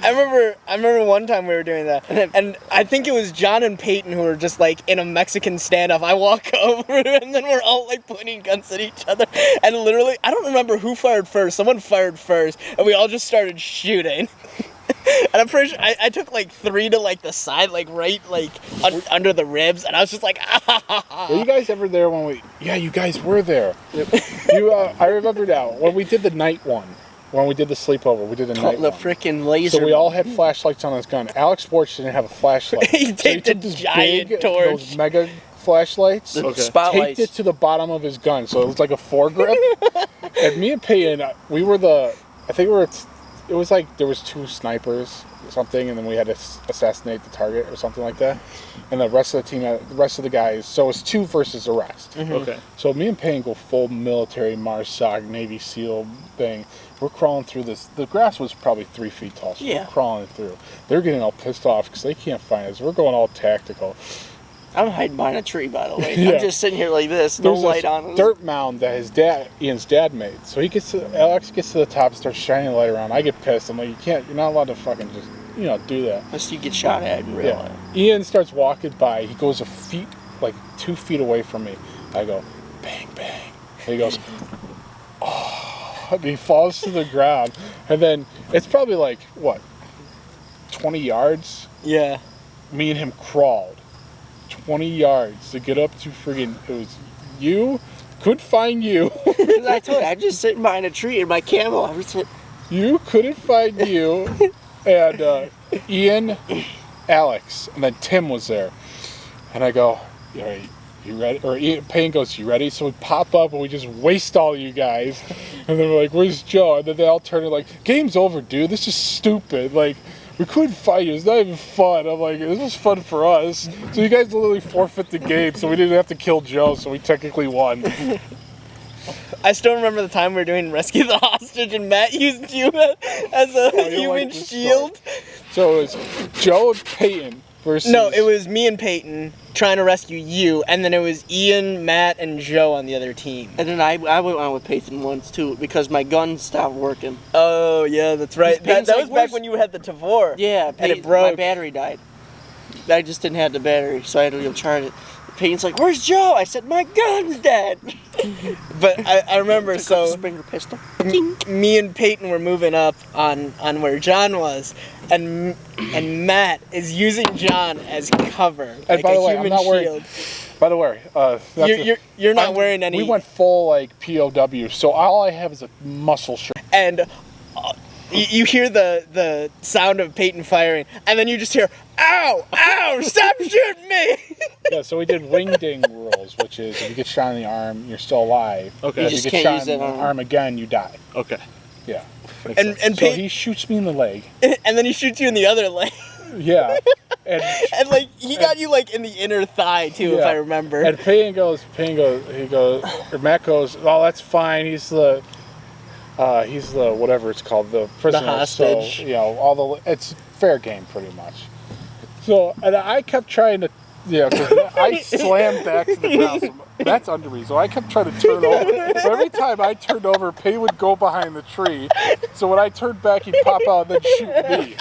Speaker 1: I remember one time we were doing that, and I think it was John and Peyton who were just like in a Mexican standoff. I walk over, and then we're all like pointing guns at each other, and literally, I don't remember who fired first. Someone fired first, and we all just started shooting. And I'm pretty sure I took like 3 to like the side, like right like under the ribs, and I was just like, ah.
Speaker 2: Were you guys ever there when we... Yeah, you guys were there. I remember now. When we did the night one, when we did the sleepover, we did the night
Speaker 4: The
Speaker 2: one.
Speaker 4: freaking laser.
Speaker 2: So we all had flashlights on his gun. Alex Sports didn't have a flashlight.
Speaker 1: He taped a
Speaker 2: this
Speaker 1: giant torch.
Speaker 2: Those mega flashlights.
Speaker 4: The
Speaker 3: Okay.
Speaker 4: spotlights.
Speaker 2: Taped it to the bottom of his gun, so it was like a foregrip. And me and Peyton, we were it was like there was 2 snipers or something, and then we had to assassinate the target or something like that. And the rest of the team, the rest of the guys, so it's 2 versus the rest.
Speaker 3: Okay.
Speaker 2: So me and Payne go full military MARSOC Navy SEAL thing. We're crawling through this. The grass was probably 3 feet tall, so
Speaker 4: Yeah.
Speaker 2: we're crawling through. They're getting all pissed off because they can't find us. We're going all tactical.
Speaker 4: I'm hiding behind a tree, by the way.
Speaker 2: Yeah.
Speaker 4: I'm just sitting here like this, no
Speaker 2: There's
Speaker 4: light
Speaker 2: this
Speaker 4: on.
Speaker 2: dirt mound that Ian's dad made. So Alex gets to the top and starts shining the light around. I get pissed. I'm like, you're not allowed to fucking just, do that.
Speaker 4: Unless you get shot at in real
Speaker 2: Yeah.
Speaker 4: life.
Speaker 2: Ian starts walking by. He goes like 2 feet away from me. I go, bang, bang. And he goes, oh. And he falls to the ground. And then it's probably like, 20 yards?
Speaker 1: Yeah.
Speaker 2: Me and him crawled 20 yards to get up to friggin', it was you, couldn't find you.
Speaker 4: I told you, I'm just sitting behind a tree in my camo. I was like,
Speaker 2: You couldn't find you. And Ian, Alex, and then Tim was there. And I go, you ready? Or Payne goes, you ready? So we pop up and we just waste all you guys. And then we're like, where's Joe? And then they all turn and like, game's over, dude. This is stupid. Like, we couldn't fight you. It's not even fun. I'm like, this was fun for us. So you guys literally forfeit the game, so we didn't have to kill Joe, so we technically won.
Speaker 1: I still remember the time we were doing Rescue the Hostage, and Matt used you as a
Speaker 2: you
Speaker 1: human
Speaker 2: like this
Speaker 1: shield.
Speaker 2: So it was Joe and Peyton versus...
Speaker 1: No, it was me and Peyton trying to rescue you, and then it was Ian, Matt, and Joe on the other team.
Speaker 4: And then I went on with Peyton once too because my gun stopped working.
Speaker 1: Oh, yeah, that's right. That
Speaker 4: like,
Speaker 1: was back when you had the Tavor.
Speaker 4: Yeah,
Speaker 1: and it broke.
Speaker 4: My battery died. I just didn't have the battery, so I had to go charge it. Peyton's like, "Where's Joe?" I said, "My gun's dead."
Speaker 1: But I remember, so
Speaker 4: Springer pistol.
Speaker 1: me and Peyton were moving up on where John was, and Matt is using John as cover,
Speaker 2: And
Speaker 1: like
Speaker 2: by the
Speaker 1: a
Speaker 2: way,
Speaker 1: human
Speaker 2: I'm not
Speaker 1: shield.
Speaker 2: wearing... By the way,
Speaker 1: You're not wearing any.
Speaker 2: We went full, like, POW, so all I have is a muscle shirt.
Speaker 1: And you hear the sound of Peyton firing, and then you just hear, "Ow! Ow! Stop shooting me!"
Speaker 2: Yeah, so we did wing ding rules, which is if you get shot in the arm, you're still alive.
Speaker 3: Okay.
Speaker 4: You
Speaker 2: If
Speaker 4: just
Speaker 2: you get
Speaker 4: can't
Speaker 2: shot
Speaker 4: use
Speaker 2: in the
Speaker 4: that arm.
Speaker 2: arm again, you die.
Speaker 3: Okay.
Speaker 2: Yeah.
Speaker 1: And
Speaker 2: so
Speaker 1: Pey-
Speaker 2: he shoots me in the leg.
Speaker 1: And then he shoots you in the other leg.
Speaker 2: Yeah. And
Speaker 1: And he got you in the inner thigh too, if
Speaker 2: Yeah.
Speaker 1: I remember.
Speaker 2: And Matt goes, "Oh, that's fine. He's the whatever it's called, the prisoner."
Speaker 1: hostage.
Speaker 2: So, it's fair game pretty much. So, and I kept trying to, because I slammed back to the ground. So that's under me. So I kept trying to turn over. But every time I turned over, Payne would go behind the tree. So when I turned back, he'd pop out and then shoot me.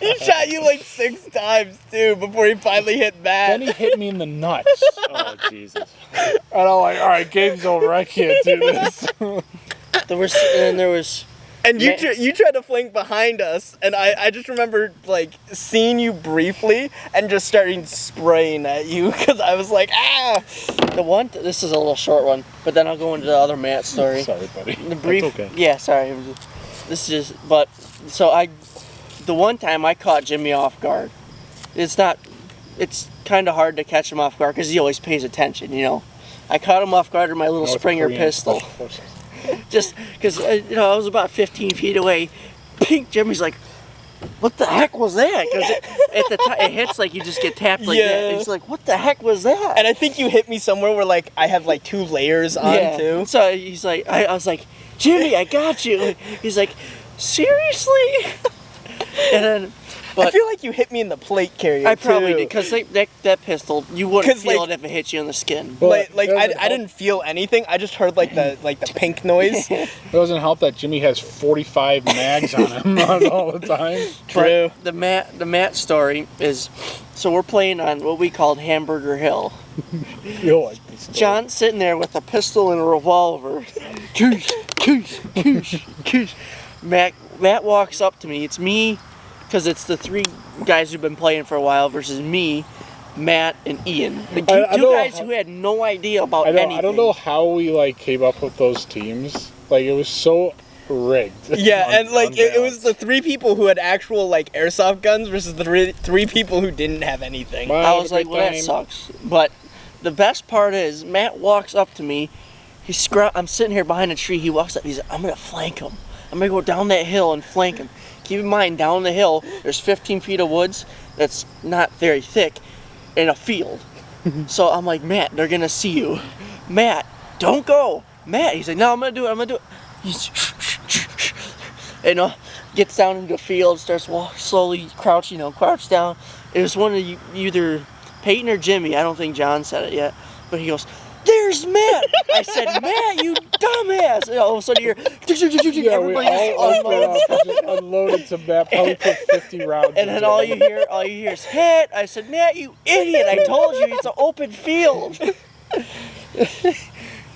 Speaker 1: He shot you 6 times too before he finally hit Matt.
Speaker 2: Then he hit me in the nuts.
Speaker 3: Oh, Jesus.
Speaker 2: And I'm like, all right, game's over. I can't do this.
Speaker 4: There was.
Speaker 1: And you tried to flank behind us, and I just remember seeing you briefly and just starting spraying at you because I was like, ah.
Speaker 4: This is a little short one, but then I'll go into the other Matt story.
Speaker 2: Sorry, buddy.
Speaker 4: The brief.
Speaker 3: That's okay.
Speaker 4: Yeah, sorry. This is just. But the one time I caught Jimmy off guard. It's kind of hard to catch him off guard because he always pays attention, I caught him off guard with my little
Speaker 2: North
Speaker 4: Springer
Speaker 2: Korean
Speaker 4: pistol.
Speaker 2: special forces.
Speaker 4: Just because, I was about 15 feet away. Pink Jimmy's like, "What the heck was that?" Because at the time, it hits you just get tapped like that. And he's like, "What the heck was that?"
Speaker 1: And I think you hit me somewhere where I have 2 layers on too.
Speaker 4: So he's like, I was like, "Jimmy, I got you." He's like, "Seriously?" And then,
Speaker 1: I feel like you hit me in the plate carrier.
Speaker 4: I probably
Speaker 1: too.
Speaker 4: did because that pistol, you wouldn't
Speaker 1: 'Cause,
Speaker 4: feel it if it hit you in the skin.
Speaker 1: I didn't feel anything. I just heard the pink noise.
Speaker 2: It doesn't help that Jimmy has 45 mags on him all the time.
Speaker 1: True.
Speaker 4: But the Matt story is, so we're playing on what we called Hamburger Hill.
Speaker 2: You like this story.
Speaker 4: John's sitting there with a pistol and a revolver. Koosh, koosh, koosh, koosh. Matt walks up to me. It's me, because it's the 3 guys who've been playing for a while versus me, Matt, and Ian. The two guys who had no idea about anything.
Speaker 2: I don't know how we came up with those teams. It was so rigged.
Speaker 1: Yeah, and it was the 3 people who had actual airsoft guns versus the 3 people who didn't have anything.
Speaker 2: Wow.
Speaker 4: I was like, well, that sucks. But the best part is, Matt walks up to me. I'm sitting here behind a tree. He walks up. He's like, "I'm going to flank him. I'm going to go down that hill and flank him." Keep in mind, down the hill, there's 15 feet of woods that's not very thick in a field. So I'm like, "Matt, they're going to see you. Matt, don't go." Matt, he's like, "No, I'm going to do it. He's, gets down into the field, starts slowly crouch down. It was one of either Peyton or Jimmy. I don't think John said it yet. But he goes, "There's Matt." I said, "Matt, you dumbass." And all of a sudden you're,
Speaker 2: Yeah, we
Speaker 4: everybody
Speaker 2: all
Speaker 4: just unloads.
Speaker 2: unloaded to Matt. Probably put 50 rounds.
Speaker 4: And then
Speaker 2: into
Speaker 4: all
Speaker 2: it.
Speaker 4: you hear is "hit." I said, "Matt, you idiot. I told you it's an open field."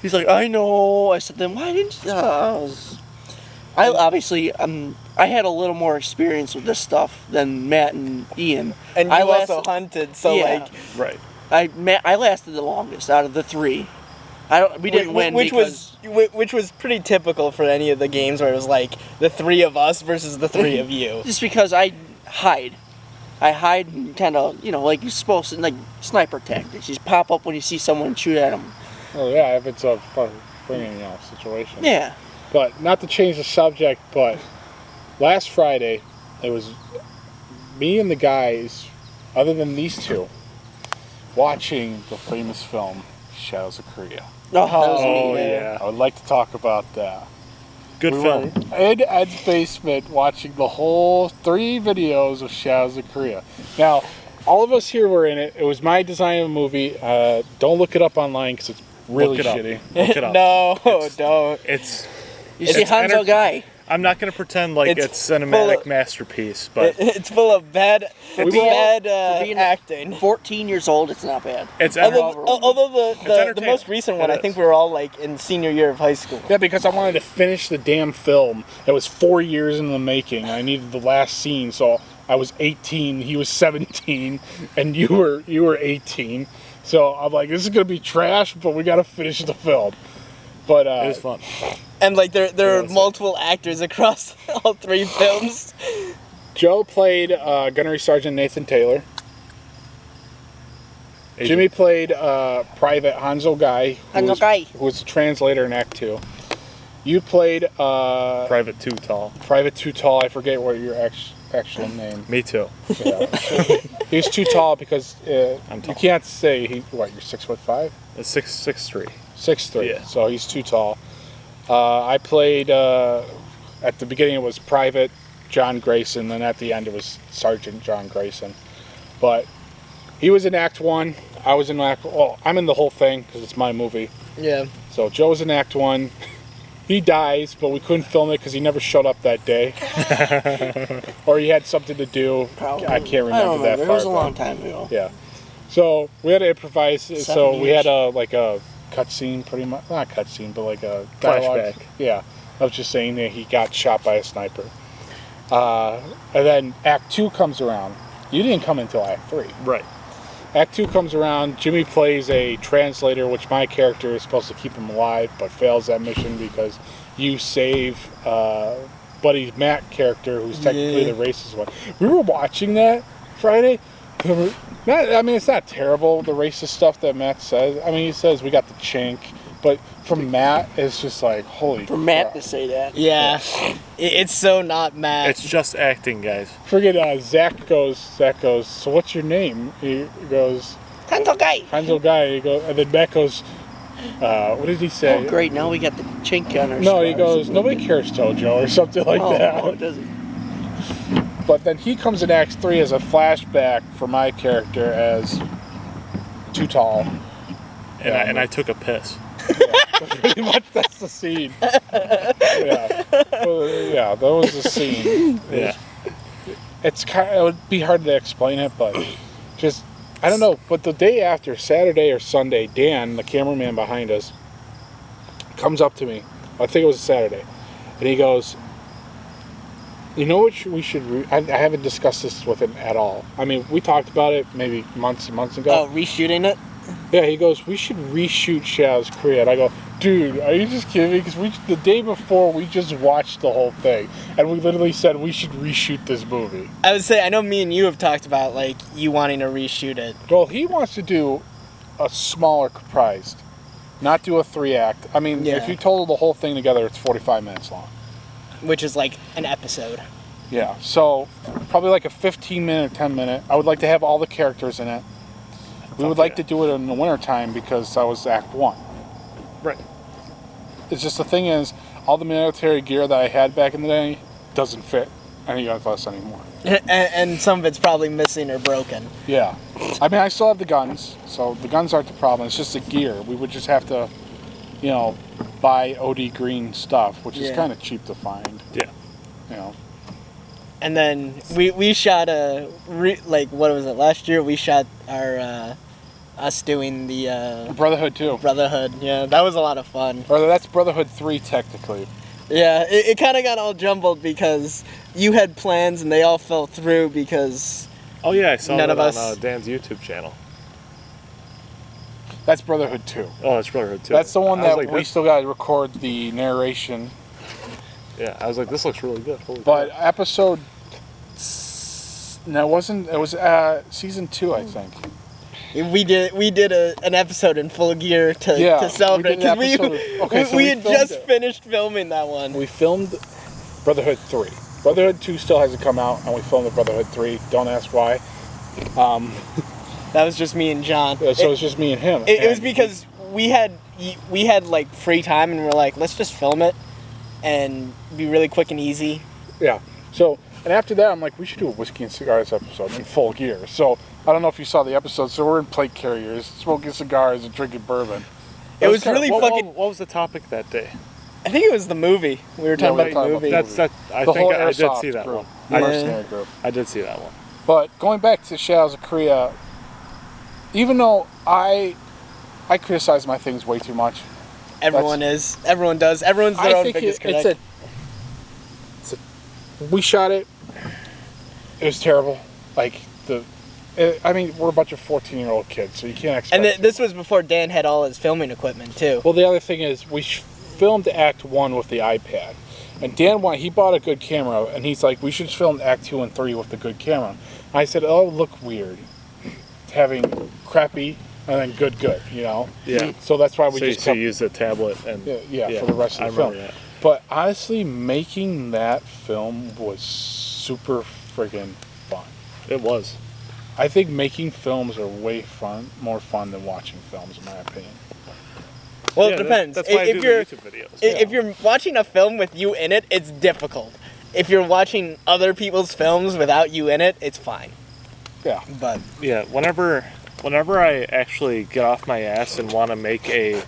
Speaker 4: He's like, "I know." I said, "Then why didn't you?" I obviously, I had a little more experience with this stuff than Matt and Ian.
Speaker 1: And you
Speaker 4: I
Speaker 1: also hunted, so
Speaker 4: Yeah.
Speaker 3: Right.
Speaker 4: I lasted the longest out of the 3. We didn't win
Speaker 1: which
Speaker 4: because
Speaker 1: was pretty typical for any of the games where it was the 3 of us versus the 3 of you.
Speaker 4: just because I hide and kind of like you're supposed to, sniper tactics. You just pop up when you see someone and shoot at them.
Speaker 2: Oh yeah, if it's a fucking situation.
Speaker 4: Yeah.
Speaker 2: But not to change the subject, but last Friday it was me and the guys, other than these 2, watching the famous film Shadows of Korea.
Speaker 4: Oh, that was
Speaker 3: Oh,
Speaker 4: me.
Speaker 3: yeah.
Speaker 2: I would like to talk about that.
Speaker 3: Good
Speaker 2: We
Speaker 3: film.
Speaker 2: were in Ed's basement watching the whole 3 videos of Shadows of Korea. Now, all of us here were in it. It was my design of the movie. Don't look it up online because it's really
Speaker 3: Look it up.
Speaker 2: shitty.
Speaker 3: Look it up.
Speaker 1: No, don't.
Speaker 3: It's.
Speaker 4: You see
Speaker 3: It's
Speaker 4: Hanzo Guy.
Speaker 3: I'm not gonna pretend like
Speaker 1: It's
Speaker 3: it's
Speaker 1: full
Speaker 3: cinematic
Speaker 1: of-
Speaker 3: masterpiece, but
Speaker 1: It's full of bad,
Speaker 2: We were all-
Speaker 1: bad
Speaker 4: for being-
Speaker 1: acting.
Speaker 4: 14 years old, it's not bad.
Speaker 3: it's
Speaker 1: Although the
Speaker 3: entertaining.
Speaker 1: most recent one,
Speaker 3: It
Speaker 1: I think
Speaker 3: is.
Speaker 1: we were all like in senior year of high school.
Speaker 2: Yeah, because I wanted to finish the damn film. It was 4 years in the making. I needed the last scene, so I was 18, he was 17, and you were 18. So I'm like, this is gonna be trash, but we gotta finish the film. But
Speaker 3: it was fun.
Speaker 1: And like there are
Speaker 3: that's it.
Speaker 1: multiple actors across all three films.
Speaker 2: Joe played Gunnery Sergeant Nathan Taylor. Jimmy played Private Hanzo Guy,
Speaker 4: Hanzo Guy.
Speaker 2: who was the translator in Act 2. You played
Speaker 3: Private Too Tall.
Speaker 2: Private Too Tall. I forget what your actual name.
Speaker 3: Me too.
Speaker 2: Yeah. He was too tall because
Speaker 3: I'm
Speaker 2: you
Speaker 3: tall.
Speaker 2: can't say you're 6'5",
Speaker 3: It's 6'3".
Speaker 2: 6'3",
Speaker 3: Yeah.
Speaker 2: so he's too tall. I played at the beginning it was Private John Grayson, then at the end it was Sergeant John Grayson. But he was in Act 1. I was in Act. Well, I'm in the whole thing because it's my movie.
Speaker 1: Yeah.
Speaker 2: So Joe's in Act 1. He dies, but we couldn't film it because he never showed up that day, or he had something to do.
Speaker 4: Probably.
Speaker 2: I can't remember,
Speaker 4: I don't remember.
Speaker 2: that
Speaker 4: It
Speaker 2: far.
Speaker 4: was a long
Speaker 2: back.
Speaker 4: time ago.
Speaker 2: Yeah. So we had to improvise. So
Speaker 4: 7
Speaker 2: we had
Speaker 4: years.
Speaker 2: a cutscene, pretty much not cutscene, but like a dialogue.
Speaker 3: Flashback.
Speaker 2: Yeah, I was just saying that he got shot by a sniper. And then Act 2 comes around. You didn't come until Act 3.
Speaker 3: Right.
Speaker 2: Act 2 comes around. Jimmy plays a translator, which my character is supposed to keep him alive, but fails that mission because you save Buddy Matt character, who's technically
Speaker 1: Yeah.
Speaker 2: the racist one. We were watching that Friday. I mean, it's not terrible, the racist stuff that Matt says. I mean, he says we got the chink, but from Matt, it's just like, holy
Speaker 4: For Matt
Speaker 2: crap.
Speaker 4: to say that.
Speaker 1: Yeah. It's so not Matt.
Speaker 3: It's just acting, guys.
Speaker 2: Forget Zach goes, so what's your name? He goes,
Speaker 4: Hanzo Guy.
Speaker 2: Hanzo Guy. He goes, and then Matt goes, what did he say?
Speaker 4: Oh, great. Now we got the chink on our
Speaker 2: No, he
Speaker 4: cigars.
Speaker 2: goes, nobody cares, Tojo, or something like that.
Speaker 4: Oh, does it?
Speaker 2: But then he comes in Act 3 as a flashback for my character as too tall.
Speaker 3: And I took a piss.
Speaker 2: Pretty much that's the scene. Yeah. Well, yeah, that was the scene.
Speaker 3: Yeah.
Speaker 2: It would be hard to explain it, but just, I don't know. But the day after, Saturday or Sunday, Dan, the cameraman behind us, comes up to me. I think it was a Saturday. And he goes, you know what we should... I haven't discussed this with him at all. I mean, we talked about it maybe months and months ago.
Speaker 1: Oh, reshooting it?
Speaker 2: Yeah, he goes, we should reshoot Shadow's Korea. And I go, dude, are you just kidding me? Because the day before, we just watched the whole thing. And we literally said we should reshoot this movie.
Speaker 1: I would say, I know me and you have talked about, like, you wanting to reshoot it.
Speaker 2: Well, he wants to do a smaller comprised, not do a 3-act. I mean,
Speaker 1: Yeah.
Speaker 2: if you total the whole thing together, it's 45 minutes long.
Speaker 1: Which is like an episode.
Speaker 2: Yeah, so probably like a 15-minute, 10-minute. I would like to have all the characters in it. We would like to do it in the wintertime because that was Act 1.
Speaker 3: Right.
Speaker 2: It's just the thing is, all the military gear that I had back in the day doesn't fit any of us anymore.
Speaker 1: And some of it's probably missing or broken.
Speaker 2: Yeah. I mean, I still have the guns, so the guns aren't the problem. It's just the gear. We would just have to, buy OD green stuff, which is
Speaker 1: Yeah.
Speaker 2: kind of cheap to find.
Speaker 3: Yeah.
Speaker 1: And then we shot what was it, last year? We shot our, us doing the
Speaker 2: Brotherhood 2.
Speaker 1: Brotherhood. Yeah, that was a lot of fun.
Speaker 2: Or that's Brotherhood 3, technically.
Speaker 1: Yeah, it kind of got all jumbled because you had plans and they all fell through because...
Speaker 3: Oh yeah, I saw
Speaker 1: None
Speaker 3: that
Speaker 1: of
Speaker 3: on
Speaker 1: us-
Speaker 3: Dan's YouTube channel.
Speaker 2: That's Brotherhood 2.
Speaker 3: Oh, that's Brotherhood too.
Speaker 2: That's the one
Speaker 3: I was
Speaker 2: that
Speaker 3: like,
Speaker 2: we
Speaker 3: this-
Speaker 2: still got to record the narration.
Speaker 3: Yeah, I was like, this looks really good. Holy
Speaker 2: But
Speaker 3: crap.
Speaker 2: episode... No, it wasn't. It was season 2, I think.
Speaker 1: We did an episode in full gear to celebrate.
Speaker 2: we did an
Speaker 1: 'cause
Speaker 2: episode of- okay, so
Speaker 1: we
Speaker 2: we
Speaker 1: had
Speaker 2: filmed
Speaker 1: just
Speaker 2: it.
Speaker 1: finished filming that one.
Speaker 2: We filmed Brotherhood 3. Brotherhood 2 still hasn't come out, and we filmed the Brotherhood 3. Don't ask why.
Speaker 1: That was just me and John.
Speaker 2: So it's just me and him.
Speaker 1: It was
Speaker 2: And
Speaker 1: because we had like free time and we're like, let's just film it and be really quick and easy.
Speaker 2: Yeah. So And after that, I'm like, we should do a whiskey and cigars episode in full gear. So I don't know if you saw the episode. So we're in plate carriers, smoking cigars and drinking bourbon.
Speaker 1: It was really
Speaker 3: what,
Speaker 1: fucking.
Speaker 3: What was the topic that day?
Speaker 1: I think it was the movie. We were talking
Speaker 2: we were
Speaker 1: about
Speaker 2: talking
Speaker 1: the
Speaker 2: about
Speaker 1: movie.
Speaker 2: the
Speaker 3: That's I
Speaker 2: The
Speaker 3: think
Speaker 2: whole
Speaker 3: I did
Speaker 2: Airsoft
Speaker 3: see that
Speaker 2: group,
Speaker 3: one.
Speaker 2: the
Speaker 1: Yeah.
Speaker 2: mercenary group.
Speaker 3: I did see that one.
Speaker 2: But going back to Shadows of Korea, even though I criticize my things way too much,
Speaker 1: Everyone is. Everyone does. Everyone's their
Speaker 2: I
Speaker 1: own
Speaker 2: think
Speaker 1: biggest
Speaker 2: it's
Speaker 1: critic.
Speaker 2: we shot it. It was terrible. Like I mean, we're a bunch of 14-year-old kids, so you can't expect.
Speaker 1: And this was before Dan had all his filming equipment too.
Speaker 2: Well, the other thing is we filmed Act 1 with the iPad. And Dan he bought a good camera, and he's like, we should film Act 2 and 3 with the good camera. I said, oh, it'll look weird having crappy and then good, you know?
Speaker 3: Yeah.
Speaker 2: So that's why we
Speaker 3: So
Speaker 2: just
Speaker 3: you use the tablet and
Speaker 2: yeah, for the rest of the film.
Speaker 3: That.
Speaker 2: But honestly, making that film was super friggin' fun.
Speaker 3: It was.
Speaker 2: I think making films are way more fun than watching films, in my opinion.
Speaker 1: Well,
Speaker 3: Yeah,
Speaker 1: it depends.
Speaker 3: That's why I do the YouTube videos.
Speaker 1: If you're watching a film with you in it, it's difficult. If you're watching other people's films without you in it, it's fine.
Speaker 2: Yeah.
Speaker 1: But
Speaker 3: Yeah, whenever I actually get off my ass and want to make a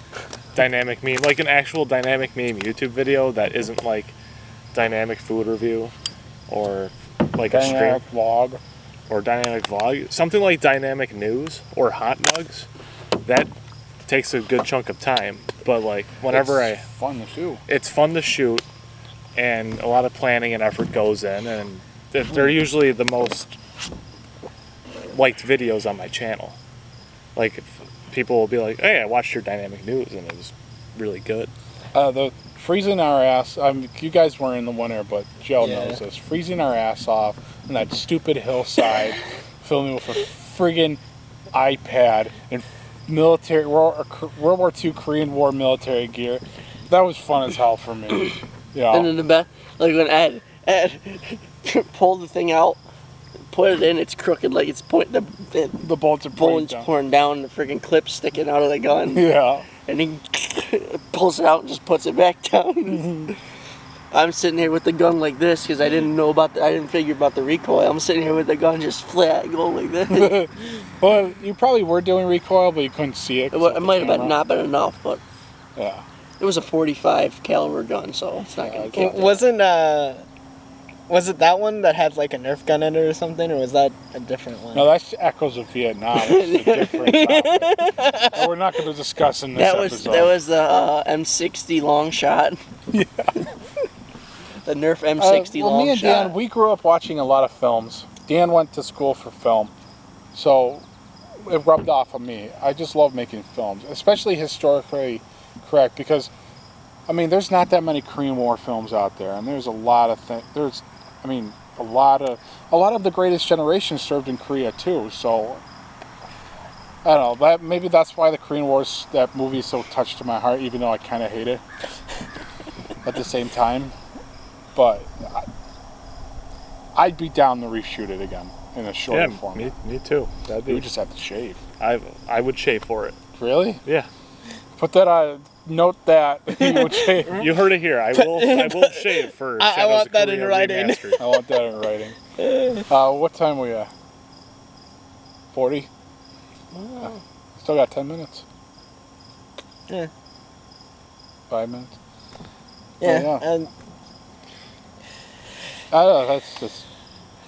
Speaker 3: dynamic meme, like an actual dynamic meme YouTube video that isn't like dynamic food review or like a stream
Speaker 2: Dynamic vlog.
Speaker 3: or dynamic vlog, something like dynamic news or hot nugs, that takes a good chunk of time. But like whenever
Speaker 2: It's fun to shoot.
Speaker 3: it's fun to shoot, and a lot of planning and effort goes in, and they're usually the most liked videos on my channel. Like people will be like, "Hey, I watched your dynamic news, and it was really good."
Speaker 2: The freezing our ass. You guys weren't in the winter, but Joe
Speaker 1: Yeah.
Speaker 2: knows this. Freezing our ass off on that stupid hillside, filming with a friggin' iPad in military World War II Korean War military gear. That was fun as hell for me. Yeah.
Speaker 4: And in the back, like when Ed pulled the thing out, put it in, it's crooked, like it's
Speaker 2: The bullets are
Speaker 4: bullets
Speaker 2: down.
Speaker 4: pouring down, the freaking clips sticking out of the gun.
Speaker 2: Yeah.
Speaker 4: And he pulls it out and just puts it back down. I'm sitting here with the gun like this because I didn't figure about the recoil. I'm sitting here with the gun just flat going like this.
Speaker 2: Well, you probably were doing recoil, but you couldn't see it.
Speaker 4: It might have not been enough, but
Speaker 2: Yeah.
Speaker 4: it was a 45 caliber gun, so it's not going to count.
Speaker 1: was it that one that had like a Nerf gun in it or something, or was that a different one?
Speaker 2: No, that's echoes of Vietnam. It's a different topic. But we're not going to discuss in this episode.
Speaker 4: That was the M60 long shot.
Speaker 2: Yeah.
Speaker 4: The Nerf M60 long shot.
Speaker 2: Me and Dan, we grew up watching a lot of films. Dan went to school for film, so it rubbed off on me. I just love making films, especially historically correct, because, I mean, there's not that many Korean War films out there, and there's a lot of things. A lot of the greatest generation served in Korea too. So I don't know. Maybe that's why the Korean Wars, that movie, is so touched to my heart, even though I kind of hate it at the same time. But I'd be down to reshoot it again in a shorter form.
Speaker 3: Me too.
Speaker 2: We would just have to shave.
Speaker 3: I would shave for it.
Speaker 2: Really?
Speaker 3: Yeah.
Speaker 2: Put that on. Note that you would shave.
Speaker 3: You heard it here. I will shave for.
Speaker 1: I
Speaker 3: Shadows
Speaker 1: want
Speaker 3: of
Speaker 1: that
Speaker 3: Korea
Speaker 1: in writing.
Speaker 3: Remastered.
Speaker 2: I want that in writing. What time are we at? 40? Still got 10 minutes.
Speaker 1: Yeah.
Speaker 2: 5 minutes.
Speaker 1: Yeah.
Speaker 2: Yeah.
Speaker 1: And
Speaker 2: I don't know. That's just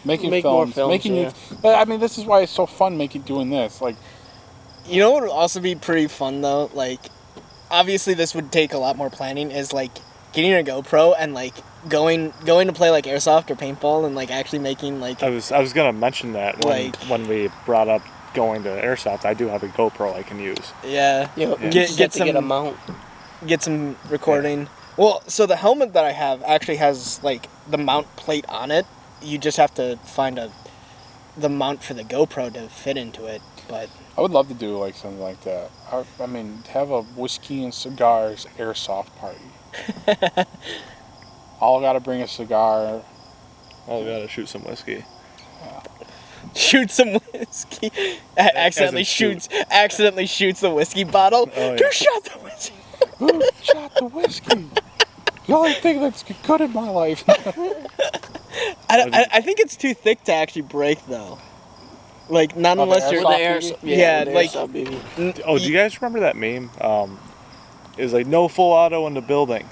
Speaker 2: making
Speaker 4: Make more
Speaker 2: films.
Speaker 4: films,
Speaker 2: Making
Speaker 4: yeah.
Speaker 2: I mean, this is why it's so fun doing this. Like,
Speaker 1: you know what would also be pretty fun though? Like, obviously this would take a lot more planning. Is like getting a GoPro and like going to play like airsoft or paintball and like actually making like.
Speaker 3: I was gonna mention that when we brought up going to airsoft. I do have a GoPro I can use.
Speaker 1: Yeah.
Speaker 4: Get a mount.
Speaker 1: Get some recording. Well, so the helmet that I have actually has like the mount plate on it. You just have to find the mount for the GoPro to fit into it. But
Speaker 2: I would love to do like something like that. I mean, have a whiskey and cigars airsoft party. All gotta bring a cigar.
Speaker 3: Oh, gotta shoot some whiskey.
Speaker 1: shoot some whiskey. Accidentally shoots the whiskey bottle.
Speaker 3: Oh, yeah.
Speaker 1: Who shot the whiskey?
Speaker 2: Who shot the whiskey? The only thing that's good in my life.
Speaker 1: I think it's too thick to actually break though. Like not
Speaker 2: Oh, the
Speaker 1: unless you're
Speaker 2: airsoft BB?
Speaker 1: Yeah,
Speaker 4: the
Speaker 1: like-
Speaker 4: airsoft BB.
Speaker 3: Oh, do you guys remember that meme? Is like no full auto in the building.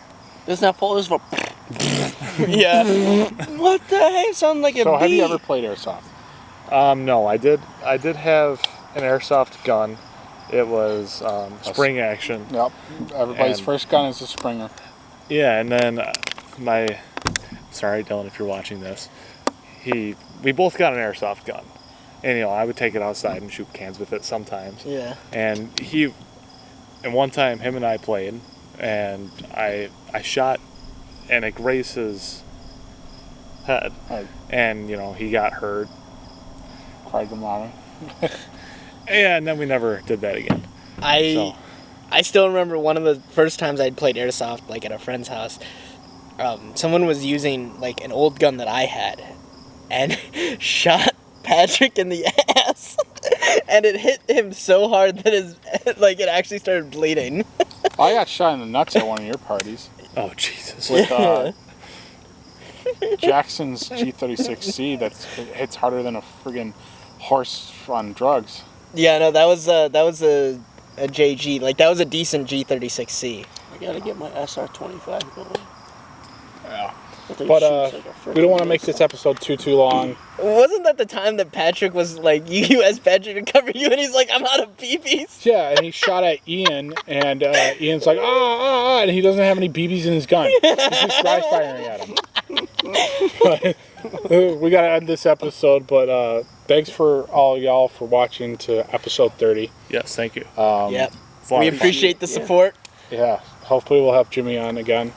Speaker 4: It's not full. It's for.
Speaker 1: yeah.
Speaker 4: What the heck? Sounds like a
Speaker 2: So
Speaker 4: bee.
Speaker 2: have you ever played airsoft?
Speaker 3: No, I did have an airsoft gun. It was spring action.
Speaker 2: Yep. Everybody's
Speaker 3: And-
Speaker 2: first gun is a Springer.
Speaker 3: Yeah, and then sorry, Dylan, if you're watching this, we both got an airsoft gun, and I would take it outside and shoot cans with it sometimes.
Speaker 1: Yeah.
Speaker 3: And one time him and I played, and I shot, and it grazed his head,
Speaker 2: Right.
Speaker 3: and he got hurt.
Speaker 2: Cried the mommy.
Speaker 3: Yeah, and then we never did that again.
Speaker 1: I still remember one of the first times I'd played airsoft, like at a friend's house. Someone was using like an old gun that I had, and shot Patrick in the ass, and it hit him so hard that it actually started bleeding.
Speaker 2: I got shot in the nuts at one of your parties
Speaker 3: Oh Jesus!
Speaker 2: with Jackson's G36C that hits harder than a friggin' horse on drugs.
Speaker 1: Yeah, no, that was a JG. Like that was a decent G36C.
Speaker 4: I gotta get my SR25 going.
Speaker 2: Yeah.
Speaker 4: That thing
Speaker 2: But
Speaker 4: shoots like a
Speaker 2: we don't want to
Speaker 4: friggin'
Speaker 2: make this episode too long.
Speaker 1: Wasn't that the time that Patrick was like, you asked Patrick to cover you, and he's like, I'm out of BBs.
Speaker 2: Yeah, and he shot at Ian, and Ian's like, and he doesn't have any BBs in his gun. He's just dry firing at him. We gotta end this episode, but thanks for all y'all for watching to episode 30.
Speaker 3: Yes, thank you.
Speaker 1: Yep.
Speaker 3: It's a lot
Speaker 1: We
Speaker 3: of fun.
Speaker 1: appreciate the support.
Speaker 2: Yeah, hopefully we'll have Jimmy on again.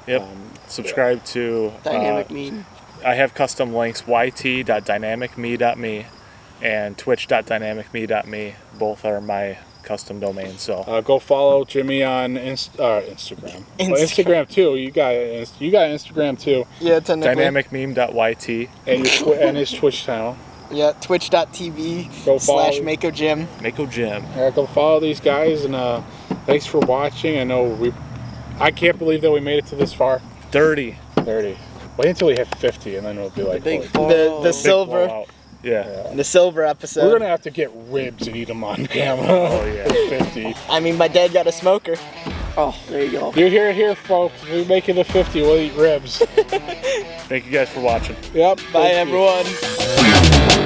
Speaker 3: Yep. Subscribe to
Speaker 4: Dynamic meme.
Speaker 3: I have custom links yt.dynamicme.me and twitch.dynamicme.me. Both are my custom domains. So
Speaker 2: Go follow Jimmy on Instagram. Well, Instagram too. You got Instagram too,
Speaker 1: Yeah, technically.
Speaker 3: dynamicmeme.yt.
Speaker 2: and his Twitch channel.
Speaker 1: Yeah, twitch.tv
Speaker 2: Go follow-
Speaker 1: /Mako Gym.
Speaker 3: Mako Gym.
Speaker 2: Yeah, go follow these guys, and thanks for watching. I can't believe that we made it to this far.
Speaker 3: 30.
Speaker 2: 30. Wait until we hit 50, and then we'll be like,
Speaker 4: Big
Speaker 2: holy-
Speaker 4: fall.
Speaker 1: The silver,
Speaker 3: Blowout. Yeah.
Speaker 1: the silver episode.
Speaker 2: we're gonna have to get ribs and eat them on camera.
Speaker 3: Oh, yeah.
Speaker 2: 50.
Speaker 1: I mean, my dad got a smoker.
Speaker 4: Oh, there you go.
Speaker 2: You hear it here, folks. We make it to 50. We'll eat ribs.
Speaker 3: Thank you guys for watching.
Speaker 2: Yep.
Speaker 1: Bye,
Speaker 2: thank you.
Speaker 1: everyone.